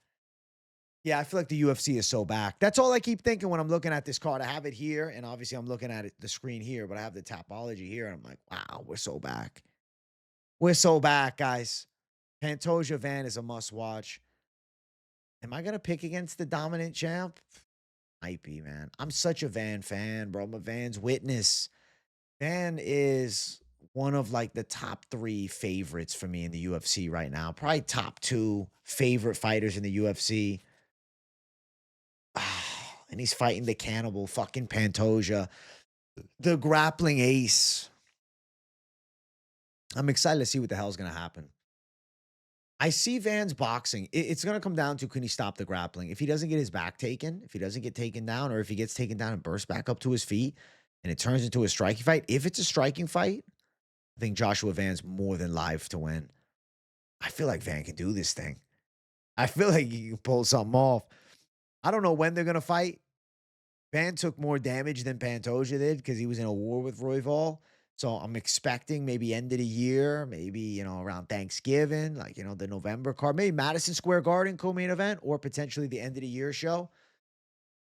Yeah, I feel like the UFC is so back. That's all I keep thinking when I'm looking at this card. I have it here, and obviously I'm looking at the screen here, but I have the Tapology here, and I'm like, wow, we're so back. We're so back, guys. Pantoja Van is a must-watch. Am I going to pick against the dominant champ? Might be, man. I'm such a Van fan, bro. I'm a Van's witness. Van is one of, like, the top 3 favorites for me in the UFC right now. Probably top 2 favorite fighters in the UFC. And he's fighting the cannibal, fucking Pantoja, the grappling ace. I'm excited to see what the hell's going to happen. I see Van's boxing. It's going to come down to, can he stop the grappling? If he doesn't get his back taken, if he doesn't get taken down, or if he gets taken down and bursts back up to his feet and it turns into a striking fight, if it's a striking fight, I think Joshua Van's more than live to win. I feel like Van can do this thing. I feel like he can pull something off. I don't know when they're going to fight. Van took more damage than Pantoja did because he was in a war with Royval. So I'm expecting maybe end of the year, maybe, you know, around Thanksgiving, like, you know, the November card, maybe Madison Square Garden co-main event, or potentially the end of the year show.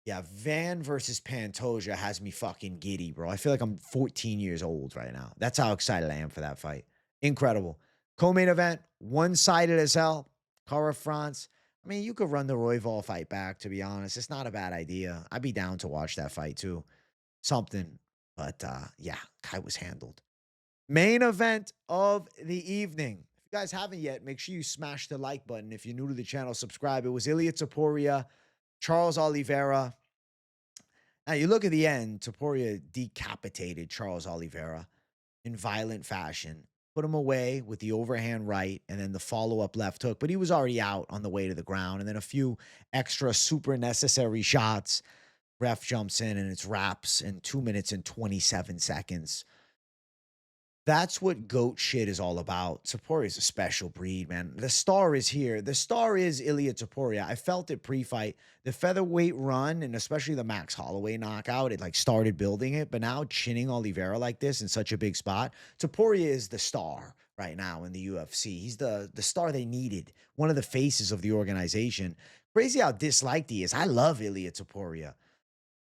Yeah, Van versus Pantoja has me fucking giddy, bro. I feel like I'm 14 years old right now. That's how excited I am for that fight. Incredible. Co-main event, one-sided as hell. Cara France. I mean, you could run the Royval fight back, to be honest. It's not a bad idea. I'd be down to watch that fight, too. Something. But, yeah, guy was handled. Main event of the evening. If you guys haven't yet, make sure you smash the like button. If you're new to the channel, subscribe. It was Ilia Topuria, Charles Oliveira. Now, you look at the end, Topuria decapitated Charles Oliveira in violent fashion. Put him away with the overhand right and then the follow-up left hook. But he was already out on the way to the ground. And then a few extra super necessary shots. Ref jumps in and it's wraps in 2 minutes and 27 seconds. That's what GOAT shit is all about. Topuria is a special breed, man. The star is here. The star is Ilia Topuria. I felt it pre-fight. The featherweight run, and especially the Max Holloway knockout, it like started building it. But now chinning Oliveira like this in such a big spot, Topuria is the star right now in the UFC. He's the star they needed. One of the faces of the organization. Crazy how disliked he is. I love Ilia Topuria.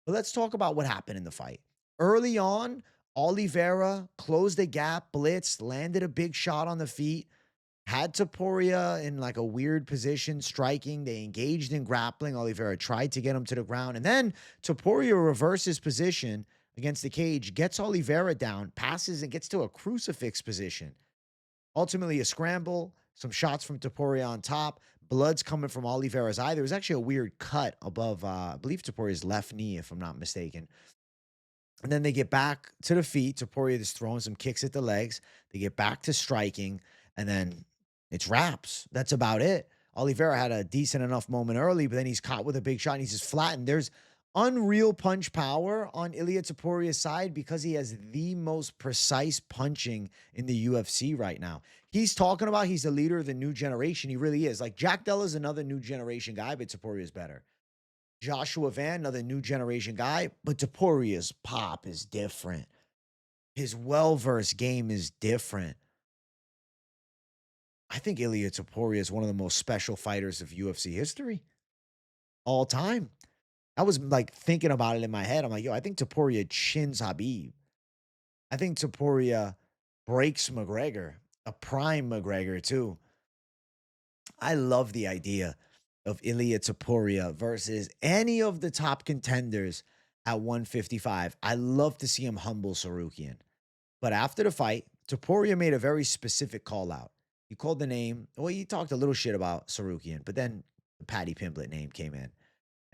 But let's talk about what happened in the fight. Early on, Oliveira closed the gap, blitzed, landed a big shot on the feet, had Topuria in like a weird position, striking. They engaged in grappling. Oliveira tried to get him to the ground. And then Topuria reverses position against the cage, gets Oliveira down, passes and gets to a crucifix position. Ultimately, a scramble, some shots from Topuria on top. Blood's coming from Oliveira's eye. There was actually a weird cut above, I believe, Topuria's left knee, if I'm not mistaken. And then they get back to the feet. Topuria is throwing some kicks at the legs. They get back to striking, and then it's wraps. That's about it. Oliveira had a decent enough moment early, but then he's caught with a big shot and he's just flattened. There's unreal punch power on Ilia Topuria's side because he has the most precise punching in the UFC right now. He's talking about he's the leader of the new generation. He really is. Like Jack Della's another new generation guy, but Topuria is better. Joshua Van, another new generation guy, but Topuria's pop is different. His well-versed game is different. I think Ilia Topuria is one of the most special fighters of UFC history all time. I was like thinking about it in my head. I'm like, yo, I think Topuria chins Habib. I think Topuria breaks McGregor, a prime McGregor too. I love the idea of Ilia Topuria versus any of the top contenders at 155. I love to see him humble Sarukian. But after the fight, Topuria made a very specific call out. He called the name. Well, he talked a little shit about Sarukian, but then the Paddy Pimblett name came in.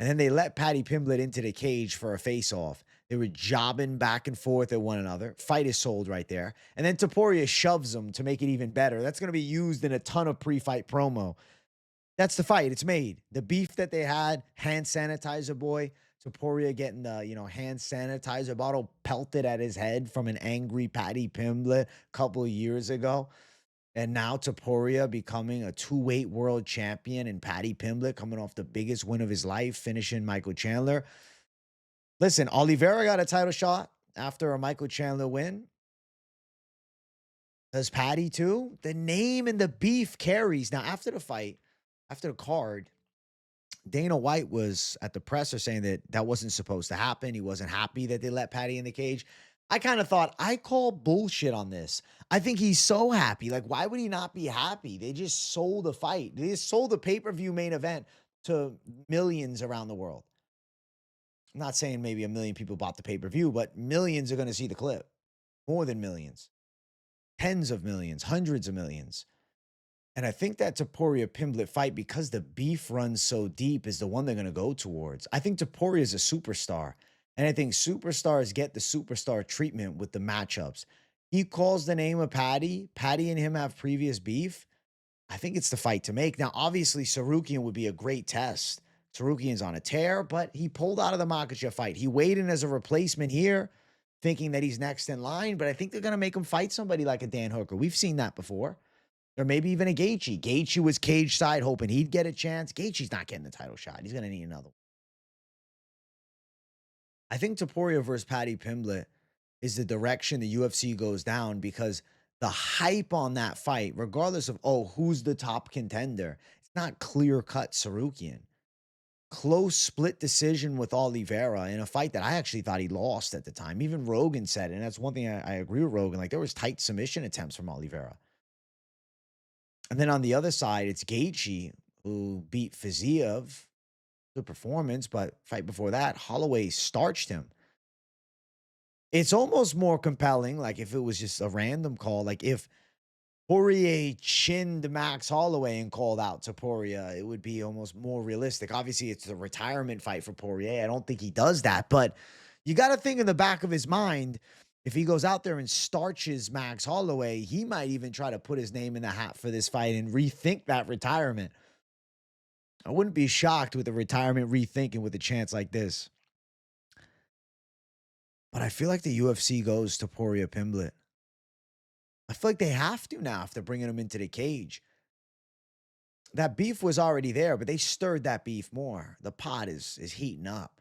And then they let Paddy Pimblett into the cage for a face-off. They were jobbing back and forth at one another. Fight is sold right there. And then Topuria shoves him to make it even better. That's going to be used in a ton of pre-fight promo. That's the fight. It's made. The beef that they had, hand sanitizer boy, Topuria getting the, hand sanitizer bottle pelted at his head from an angry Paddy Pimblett a couple of years ago. And now Topuria becoming a two-weight world champion and Paddy Pimblett coming off the biggest win of his life, finishing Michael Chandler. Listen, Oliveira got a title shot after a Michael Chandler win. Does Paddy too? The name and the beef carries. Now, after the fight, after the card, Dana White was at the presser saying that that wasn't supposed to happen. He wasn't happy that they let Paddy in the cage. I kind of thought, I call bullshit on this. I think he's so happy. Like, why would he not be happy? They just sold a fight. They just sold the pay-per-view main event to millions around the world. I'm not saying maybe 1 million people bought the pay-per-view, but millions are going to see the clip. More than millions. Tens of millions, hundreds of millions. And I think that Topuria Pimblett fight, because the beef runs so deep, is the one they're going to go towards. I think Topuria is a superstar. And I think superstars get the superstar treatment with the matchups. He calls the name of Paddy. Paddy and him have previous beef. I think it's the fight to make. Now, obviously, Sarukian would be a great test. Sarukian's on a tear, but he pulled out of the Makhachev fight. He weighed in as a replacement here, thinking that he's next in line, but I think they're going to make him fight somebody like a Dan Hooker. We've seen that before. Or maybe even a Gaethje. Gaethje was cage side, hoping he'd get a chance. Gaethje's not getting the title shot. He's going to need another one. I think Topuria versus Paddy Pimblett is the direction the UFC goes down, because the hype on that fight, regardless of, who's the top contender, it's not clear-cut Sarukian. Close split decision with Oliveira in a fight that I actually thought he lost at the time. Even Rogan said it, and that's one thing I agree with Rogan. Like, there was tight submission attempts from Oliveira. And then on the other side, it's Gaethje, who beat Fiziev. Good performance, but fight before that, Holloway starched him. It's almost more compelling, like if it was just a random call, like if Poirier chinned Max Holloway and called out Topuria, it would be almost more realistic. Obviously, it's the retirement fight for Poirier. I don't think he does that, but you got to think in the back of his mind, if he goes out there and starches Max Holloway, he might even try to put his name in the hat for this fight and rethink that retirement. I wouldn't be shocked with a retirement rethinking with a chance like this. But I feel like the UFC goes to Topuria Pimblett. I feel like they have to now after bringing him into the cage. That beef was already there, but they stirred that beef more. The pot is heating up.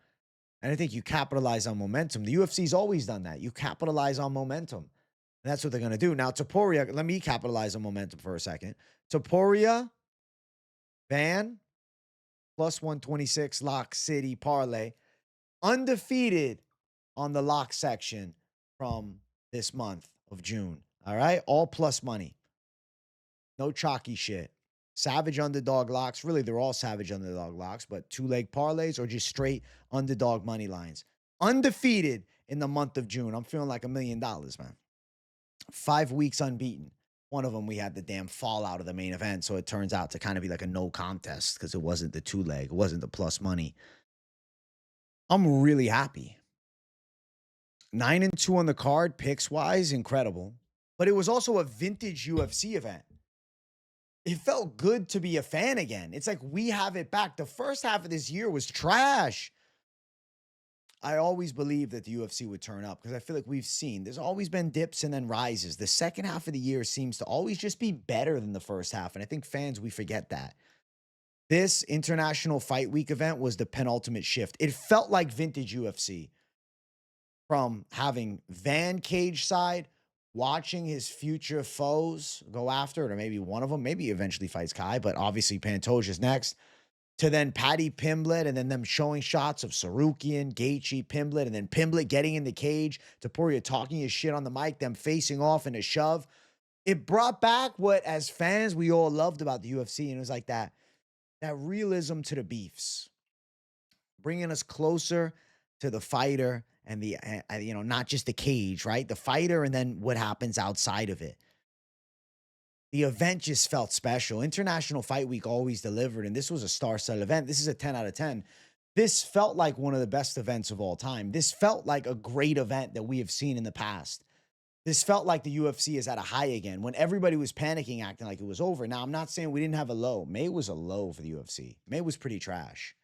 And I think you capitalize on momentum. The UFC's always done that. You capitalize on momentum. And that's what they're going to do. Now, Topuria, let me capitalize on momentum for a second. Topuria, Van, plus 126 Lock City parlay. Undefeated on the lock section from this month of June. All right? All plus money. No chalky shit. Savage underdog locks. Really, they're all savage underdog locks, but two-leg parlays or just straight underdog money lines. Undefeated in the month of June. I'm feeling like $1 million, man. 5 weeks unbeaten. One of them, we had the damn fallout of the main event, so it turns out to kind of be like a no contest because it wasn't the two-leg. It wasn't the plus money. I'm really happy. 9-2 on the card, picks wise, incredible. But it was also a vintage UFC event. It felt good to be a fan again. It's like we have it back. The first half of this year was trash. I always believed that the UFC would turn up because I feel like we've seen there's always been dips and then rises. The second half of the year seems to always just be better than the first half. And I think fans, we forget that. This International Fight Week event was the penultimate shift. It felt like vintage UFC from having Van cage side, watching his future foes go after it, or maybe one of them, maybe he eventually fights Kai, but obviously Pantoja's next, to then Paddy Pimblett, and then them showing shots of Sarukian, Gaethje, Pimblett, and then Pimblett getting in the cage, Topuria talking his shit on the mic, them facing off in a shove. It brought back what, as fans, we all loved about the UFC, and it was like that realism to the beefs, bringing us closer to the fighter and the, not just the cage, right? The fighter and then what happens outside of it. The event just felt special. International Fight Week always delivered, and this was a star-studded event. This is a 10 out of 10. This felt like one of the best events of all time. This felt like a great event that we have seen in the past. This felt like the UFC is at a high again when everybody was panicking, acting like it was over. Now, I'm not saying we didn't have a low. May was a low for the UFC. May was pretty trash.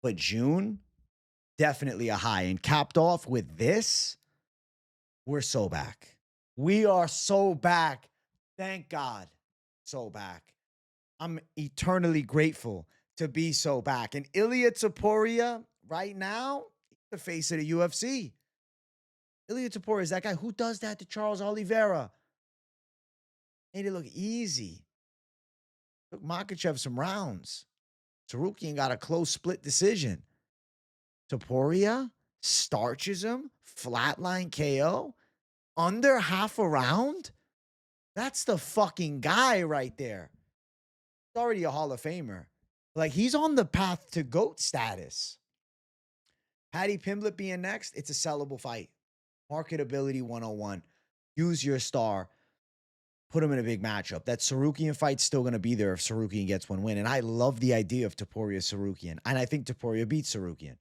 But June, definitely a high. And capped off with this, we're so back. We are so back. Thank God. So back. I'm eternally grateful to be so back. And Ilia Topuria, right now, the face of the UFC. Ilia Topuria is that guy who does that to Charles Oliveira. Made it look easy. Took Makhachev some rounds. Sarukian got a close split decision. Topuria starches him, flatline KO, under half a round. That's the fucking guy right there. He's already a Hall of Famer. Like, he's on the path to GOAT status. Paddy Pimblett being next, it's a sellable fight. Marketability 101. Use your star. Put him in a big matchup. That Sarukian fight's still going to be there if Sarukian gets one win. And I love the idea of Topuria Sarukian. And I think Topuria beats Sarukian.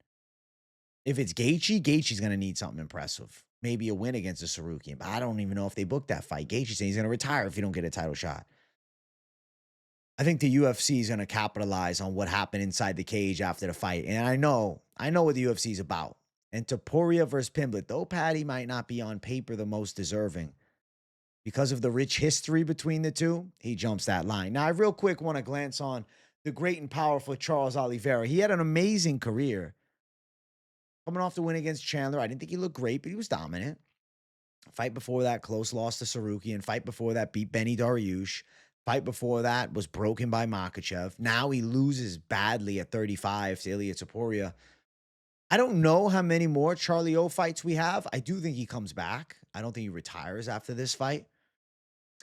If it's Gaethje, Gaethje's going to need something impressive. Maybe a win against a Sarukian. But I don't even know if they book that fight. Gaethje saying he's going to retire if he don't get a title shot. I think the UFC is going to capitalize on what happened inside the cage after the fight. And I know what the UFC is about. And Topuria versus Pimblett, though Paddy might not be on paper the most deserving, because of the rich history between the two, he jumps that line. Now, I real quick want to glance on the great and powerful Charles Oliveira. He had an amazing career. Coming off the win against Chandler, I didn't think he looked great, but he was dominant. Fight before that, close loss to Sarukian. Fight before that, beat Benny Dariush. Fight before that was broken by Makhachev. Now he loses badly at 35 to Ilia Topuria. I don't know how many more Charlie O fights we have. I do think he comes back. I don't think he retires after this fight.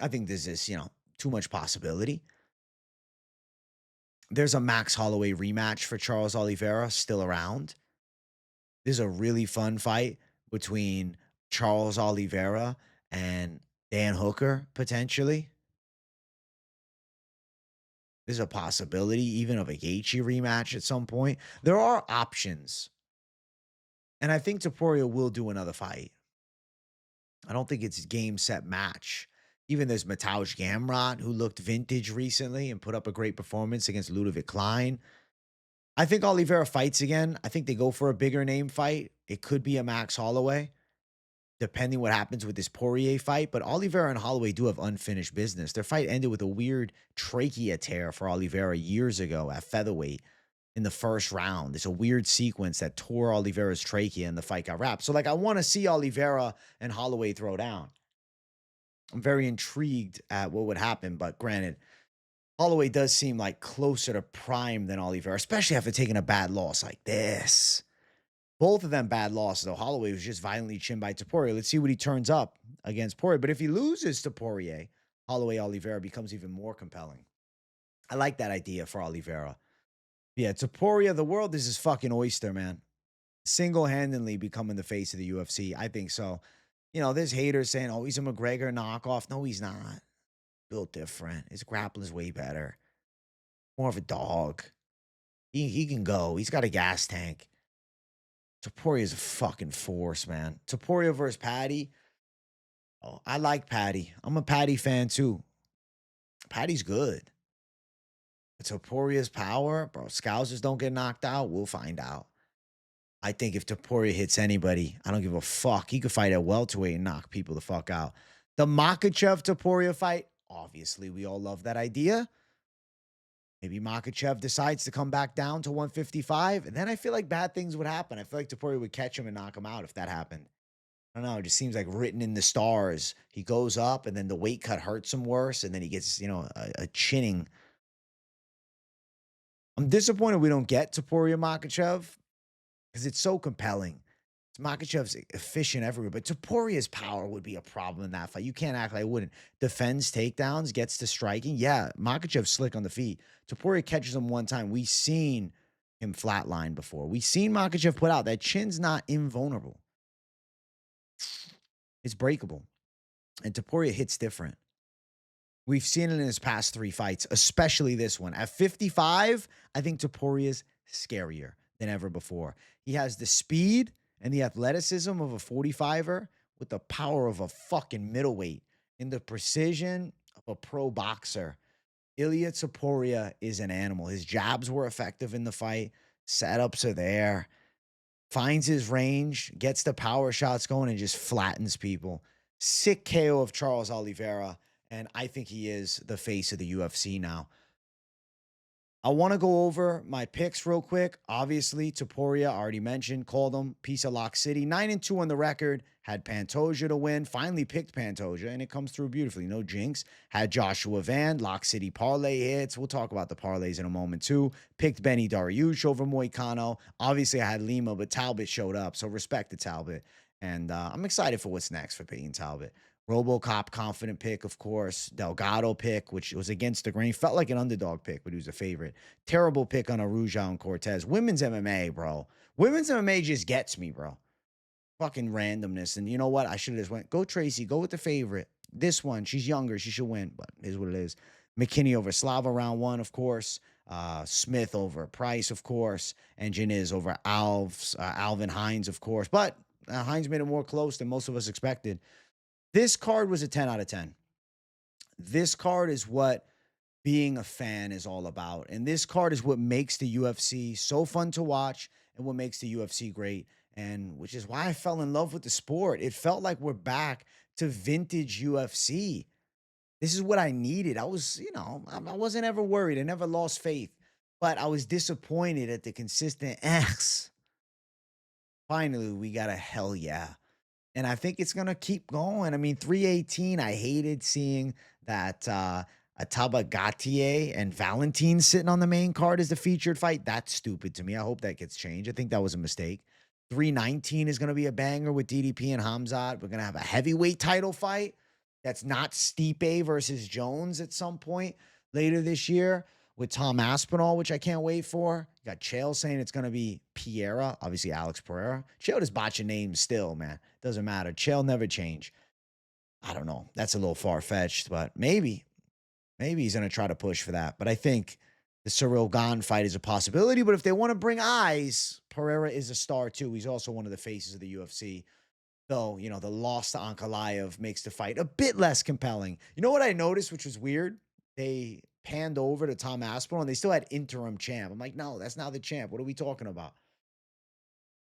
I think this is, too much possibility. There's a Max Holloway rematch for Charles Oliveira still around. This is a really fun fight between Charles Oliveira and Dan Hooker, potentially. There's a possibility even of a Gaethje rematch at some point. There are options. And I think Topuria will do another fight. I don't think it's game, set, match. Even there's Mateusz Gamrot, who looked vintage recently and put up a great performance against Ludovic Klein. I think Oliveira fights again. I think they go for a bigger name fight. It could be a Max Holloway, depending what happens with this Poirier fight. But Oliveira and Holloway do have unfinished business. Their fight ended with a weird trachea tear for Oliveira years ago at featherweight in the first round. It's a weird sequence that tore Oliveira's trachea and the fight got wrapped. So, I want to see Oliveira and Holloway throw down. I'm very intrigued at what would happen, but granted, Holloway does seem like closer to prime than Oliveira, especially after taking a bad loss like this. Both of them bad losses, though. Holloway was just violently chinned by Topuria. Let's see what he turns up against Poirier. But if he loses to Poirier, Holloway-Oliveira becomes even more compelling. I like that idea for Oliveira. Yeah, Topuria, the world is his fucking oyster, man. Single-handedly becoming the face of the UFC. I think so. There's haters saying, oh, he's a McGregor knockoff. No, he's not. Built different. His grappling's way better. More of a dog. He can go. He's got a gas tank. Topuria is a fucking force, man. Topuria versus Patty. Oh, I like Patty. I'm a Patty fan too. Patty's good. But Topuria's power, bro. Scousers don't get knocked out. We'll find out. I think if Topuria hits anybody, I don't give a fuck. He could fight at welterweight and knock people the fuck out. The Makhachev Topuria fight, obviously, we all love that idea. Maybe Makhachev decides to come back down to 155, and then I feel like bad things would happen. I feel like Topuria would catch him and knock him out if that happened. I don't know. It just seems like written in the stars. He goes up, and then the weight cut hurts him worse, and then he gets, a chinning. I'm disappointed we don't get Topuria Makhachev because it's so compelling. Makhachev's efficient everywhere, but Topuria's power would be a problem in that fight. You can't act like it wouldn't. Defends takedowns, gets to striking. Yeah, Makhachev's slick on the feet. Topuria catches him one time. We've seen him flatline before. We've seen Makhachev put out. That chin's not invulnerable. It's breakable. And Topuria hits different. We've seen it in his past 3 fights, especially this one. At 55, I think Topuria's scarier than ever before. He has the speed and the athleticism of a 45er with the power of a fucking middleweight and the precision of a pro boxer. Ilia Topuria is an animal. His jabs were effective in the fight. Setups are there. Finds his range, gets the power shots going, and just flattens people. Sick KO of Charles Oliveira, and I think he is the face of the UFC now. I want to go over my picks real quick. Obviously, Topuria, I already mentioned, called him. Piece of Lock City. 9-2 on the record. Had Pantoja to win. Finally picked Pantoja, and it comes through beautifully. No jinx. Had Joshua Van. Lock City parlay hits. We'll talk about the parlays in a moment, too. Picked Benny Dariush over Moicano. Obviously, I had Lima, but Talbott showed up, so respect to Talbott. And I'm excited for what's next for Payton Talbott. RoboCop confident pick, of course. Delgado pick, which was against the grain. Felt like an underdog pick, but he was a favorite. Terrible pick on Araujo and Cortez. Women's MMA, bro. Women's MMA just gets me, bro. Fucking randomness. And you know what? I should have just went, go Tracy. Go with the favorite. This one, she's younger. She should win, but it is what it is. McKinney over Slava round 1, of course. Smith over Price, of course. And Diniz over Alvin Hines, of course. But Hines made it more close than most of us expected. This card was a 10 out of 10. This card is what being a fan is all about. And this card is what makes the UFC so fun to watch and what makes the UFC great. And which is why I fell in love with the sport. It felt like we're back to vintage UFC. This is what I needed. I was, I wasn't ever worried. I never lost faith. But I was disappointed at the consistent X. Finally, we got a hell yeah. And I think it's going to keep going. I mean, 318, I hated seeing that Ataba Gatier and Valentin sitting on the main card as the featured fight. That's stupid to me. I hope that gets changed. I think that was a mistake. 319 is going to be a banger with DDP and Hamzat. We're going to have a heavyweight title fight. That's not Stipe versus Jones at some point later this year with Tom Aspinall, which I can't wait for. You got Chael saying it's going to be Pereira, obviously Alex Pereira. Chael just botching names still, man. Doesn't matter. Chael never change. I don't know. That's a little far-fetched, but maybe he's going to try to push for that. But I think the Cyril Gane fight is a possibility. But if they want to bring eyes, Pereira is a star too. He's also one of the faces of the UFC. Though, the loss to Ankalaev makes the fight a bit less compelling. You know what I noticed, which was weird? They panned over to Tom Aspinall, and they still had interim champ. I'm like, no, that's not the champ. What are we talking about?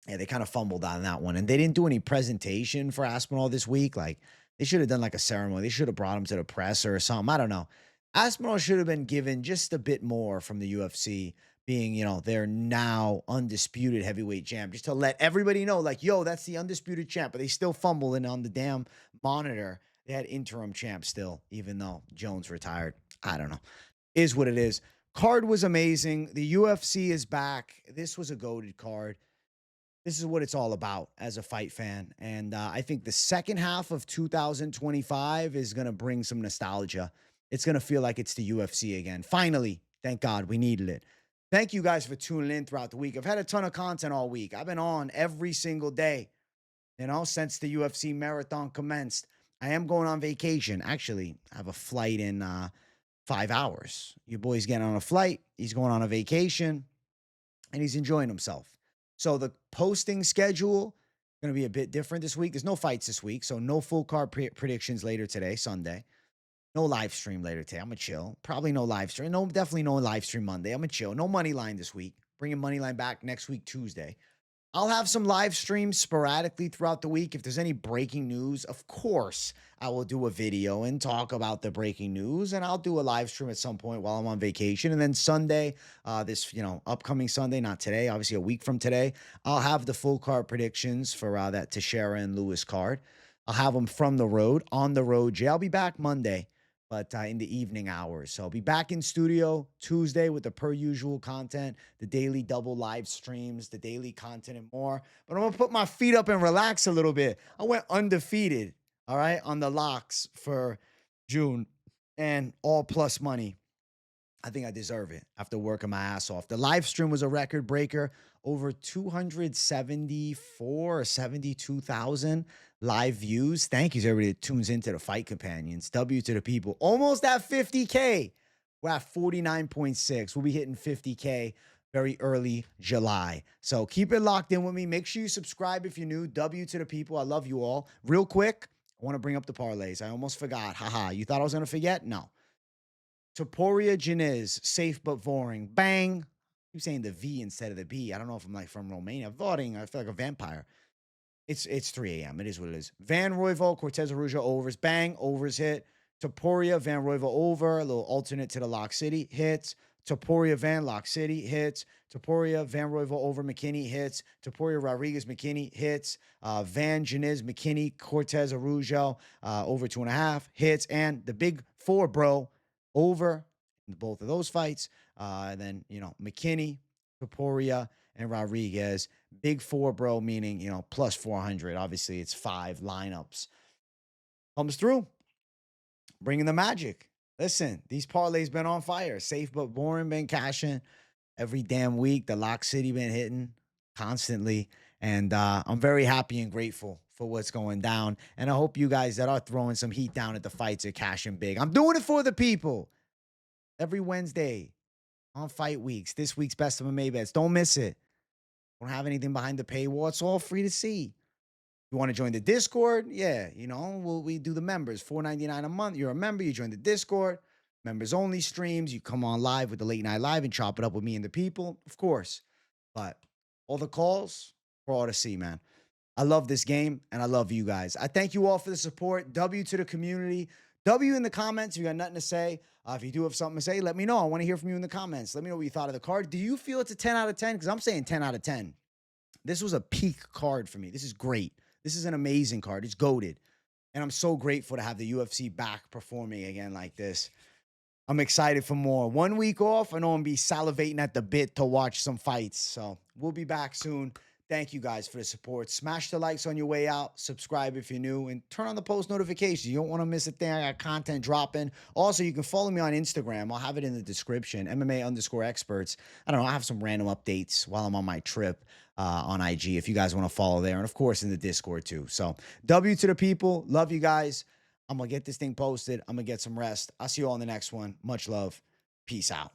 Yeah, they kind of fumbled on that one. And they didn't do any presentation for Aspinall this week. Like, they should have done like a ceremony. They should have brought him to the presser or something. I don't know. Aspinall should have been given just a bit more from the UFC, being, their now undisputed heavyweight champ, just to let everybody know, like, yo, that's the undisputed champ. But they still fumbling on the damn monitor. They had interim champ still, even though Jones retired. I don't know. Is what it is. Card was amazing. The UFC is back. This was a goated card. This is what it's all about as a fight fan. And I think the second half of 2025 is going to bring some nostalgia. It's going to feel like it's the UFC again. Finally, thank God, we needed it. Thank you guys for tuning in throughout the week. I've had a ton of content all week. I've been on every single day, since the UFC marathon commenced. I am going on vacation. Actually, I have a flight in 5 hours. Your boy's getting on a flight. He's going on a vacation, and he's enjoying himself. So the posting schedule going to be a bit different this week. There's no fights this week, so no full card predictions later today, Sunday. No live stream later today. I'm going to chill. Probably no live stream. No, definitely no live stream Monday. I'm going to chill. No money line this week. Bringing money line back next week, Tuesday. I'll have some live streams sporadically throughout the week. If there's any breaking news, of course, I will do a video and talk about the breaking news. And I'll do a live stream at some point while I'm on vacation. And then Sunday, this, upcoming Sunday, not today, obviously a week from today, I'll have the full card predictions for that Teixeira and Lewis card. I'll have them from the road, on the road. Jay, I'll be back Monday, but in the evening hours. So I'll be back in studio Tuesday with the per usual content, the daily double live streams, the daily content and more. But I'm going to put my feet up and relax a little bit. I went undefeated, all right, on the locks for June and all plus money. I think I deserve it after working my ass off. The live stream was a record breaker, over 274 or 72,000 live views. Thank you to everybody that tunes into the Fight Companions. W to the people. Almost at 50K. We're at 49.6. We'll be hitting 50K very early July. So keep it locked in with me. Make sure you subscribe if you're new. W to the people. I love you all. Real quick, I want to bring up the parlays. I almost forgot. Haha. You thought I was going to forget? No. Topuria Diniz, safe but boring. Bang. I'm saying the V instead of the B. I don't know if I'm like from Romania. Voting, I feel like a vampire. It's 3 a.m. It is what it is. Van Royval, Cortez Araujo overs. Bang. Overs hit. Topuria, Van Royval over. A little alternate to the Lock City. Hits. Topuria, Van, Lock City. Hits. Topuria, Van Royval over. McKinney. Hits. Topuria, Rodrigues, McKinney. Hits. Van, Diniz, McKinney, Cortez Araujo over 2.5. Hits. And the big four, bro, over in both of those fights. Then, McKinney, Topuria, and Rodrigues. Big four, bro, meaning, plus 400. Obviously, it's 5 lineups. Comes through. Bringing the magic. Listen, these parlays been on fire. Safe but boring, been cashing every damn week. The Lock City been hitting constantly. And I'm very happy and grateful for what's going down. And I hope you guys that are throwing some heat down at the fights are cashing big. I'm doing it for the people. Every Wednesday on fight weeks. This week's Best of a Maybets. Don't miss it. Don't have anything behind the paywall. It's all free to see. You want to join the Discord? Yeah, we do the members. $4.99 a month. You're a member. You join the Discord. Members only streams. You come on live with the Late Night Live and chop it up with me and the people. Of course. But all the calls, for all to see, man. I love this game, and I love you guys. I thank you all for the support. W to the community. W in the comments if you got nothing to say. If you do have something to say, let me know. I want to hear from you in the comments. Let me know what you thought of the card. Do you feel it's a 10 out of 10? Because I'm saying 10 out of 10. This was a peak card for me. This is great. This is an amazing card. It's goated. And I'm so grateful to have the UFC back performing again like this. I'm excited for more. 1 week off. I know I'm going to be salivating at the bit to watch some fights. So we'll be back soon. Thank you guys for the support. Smash the likes on your way out. Subscribe if you're new. And turn on the post notifications. You don't want to miss a thing. I got content dropping. Also, you can follow me on Instagram. I'll have it in the description. MMA_experts. I don't know. I have some random updates while I'm on my trip on IG if you guys want to follow there. And, of course, in the Discord, too. So, W to the people. Love you guys. I'm going to get this thing posted. I'm going to get some rest. I'll see you all in the next one. Much love. Peace out.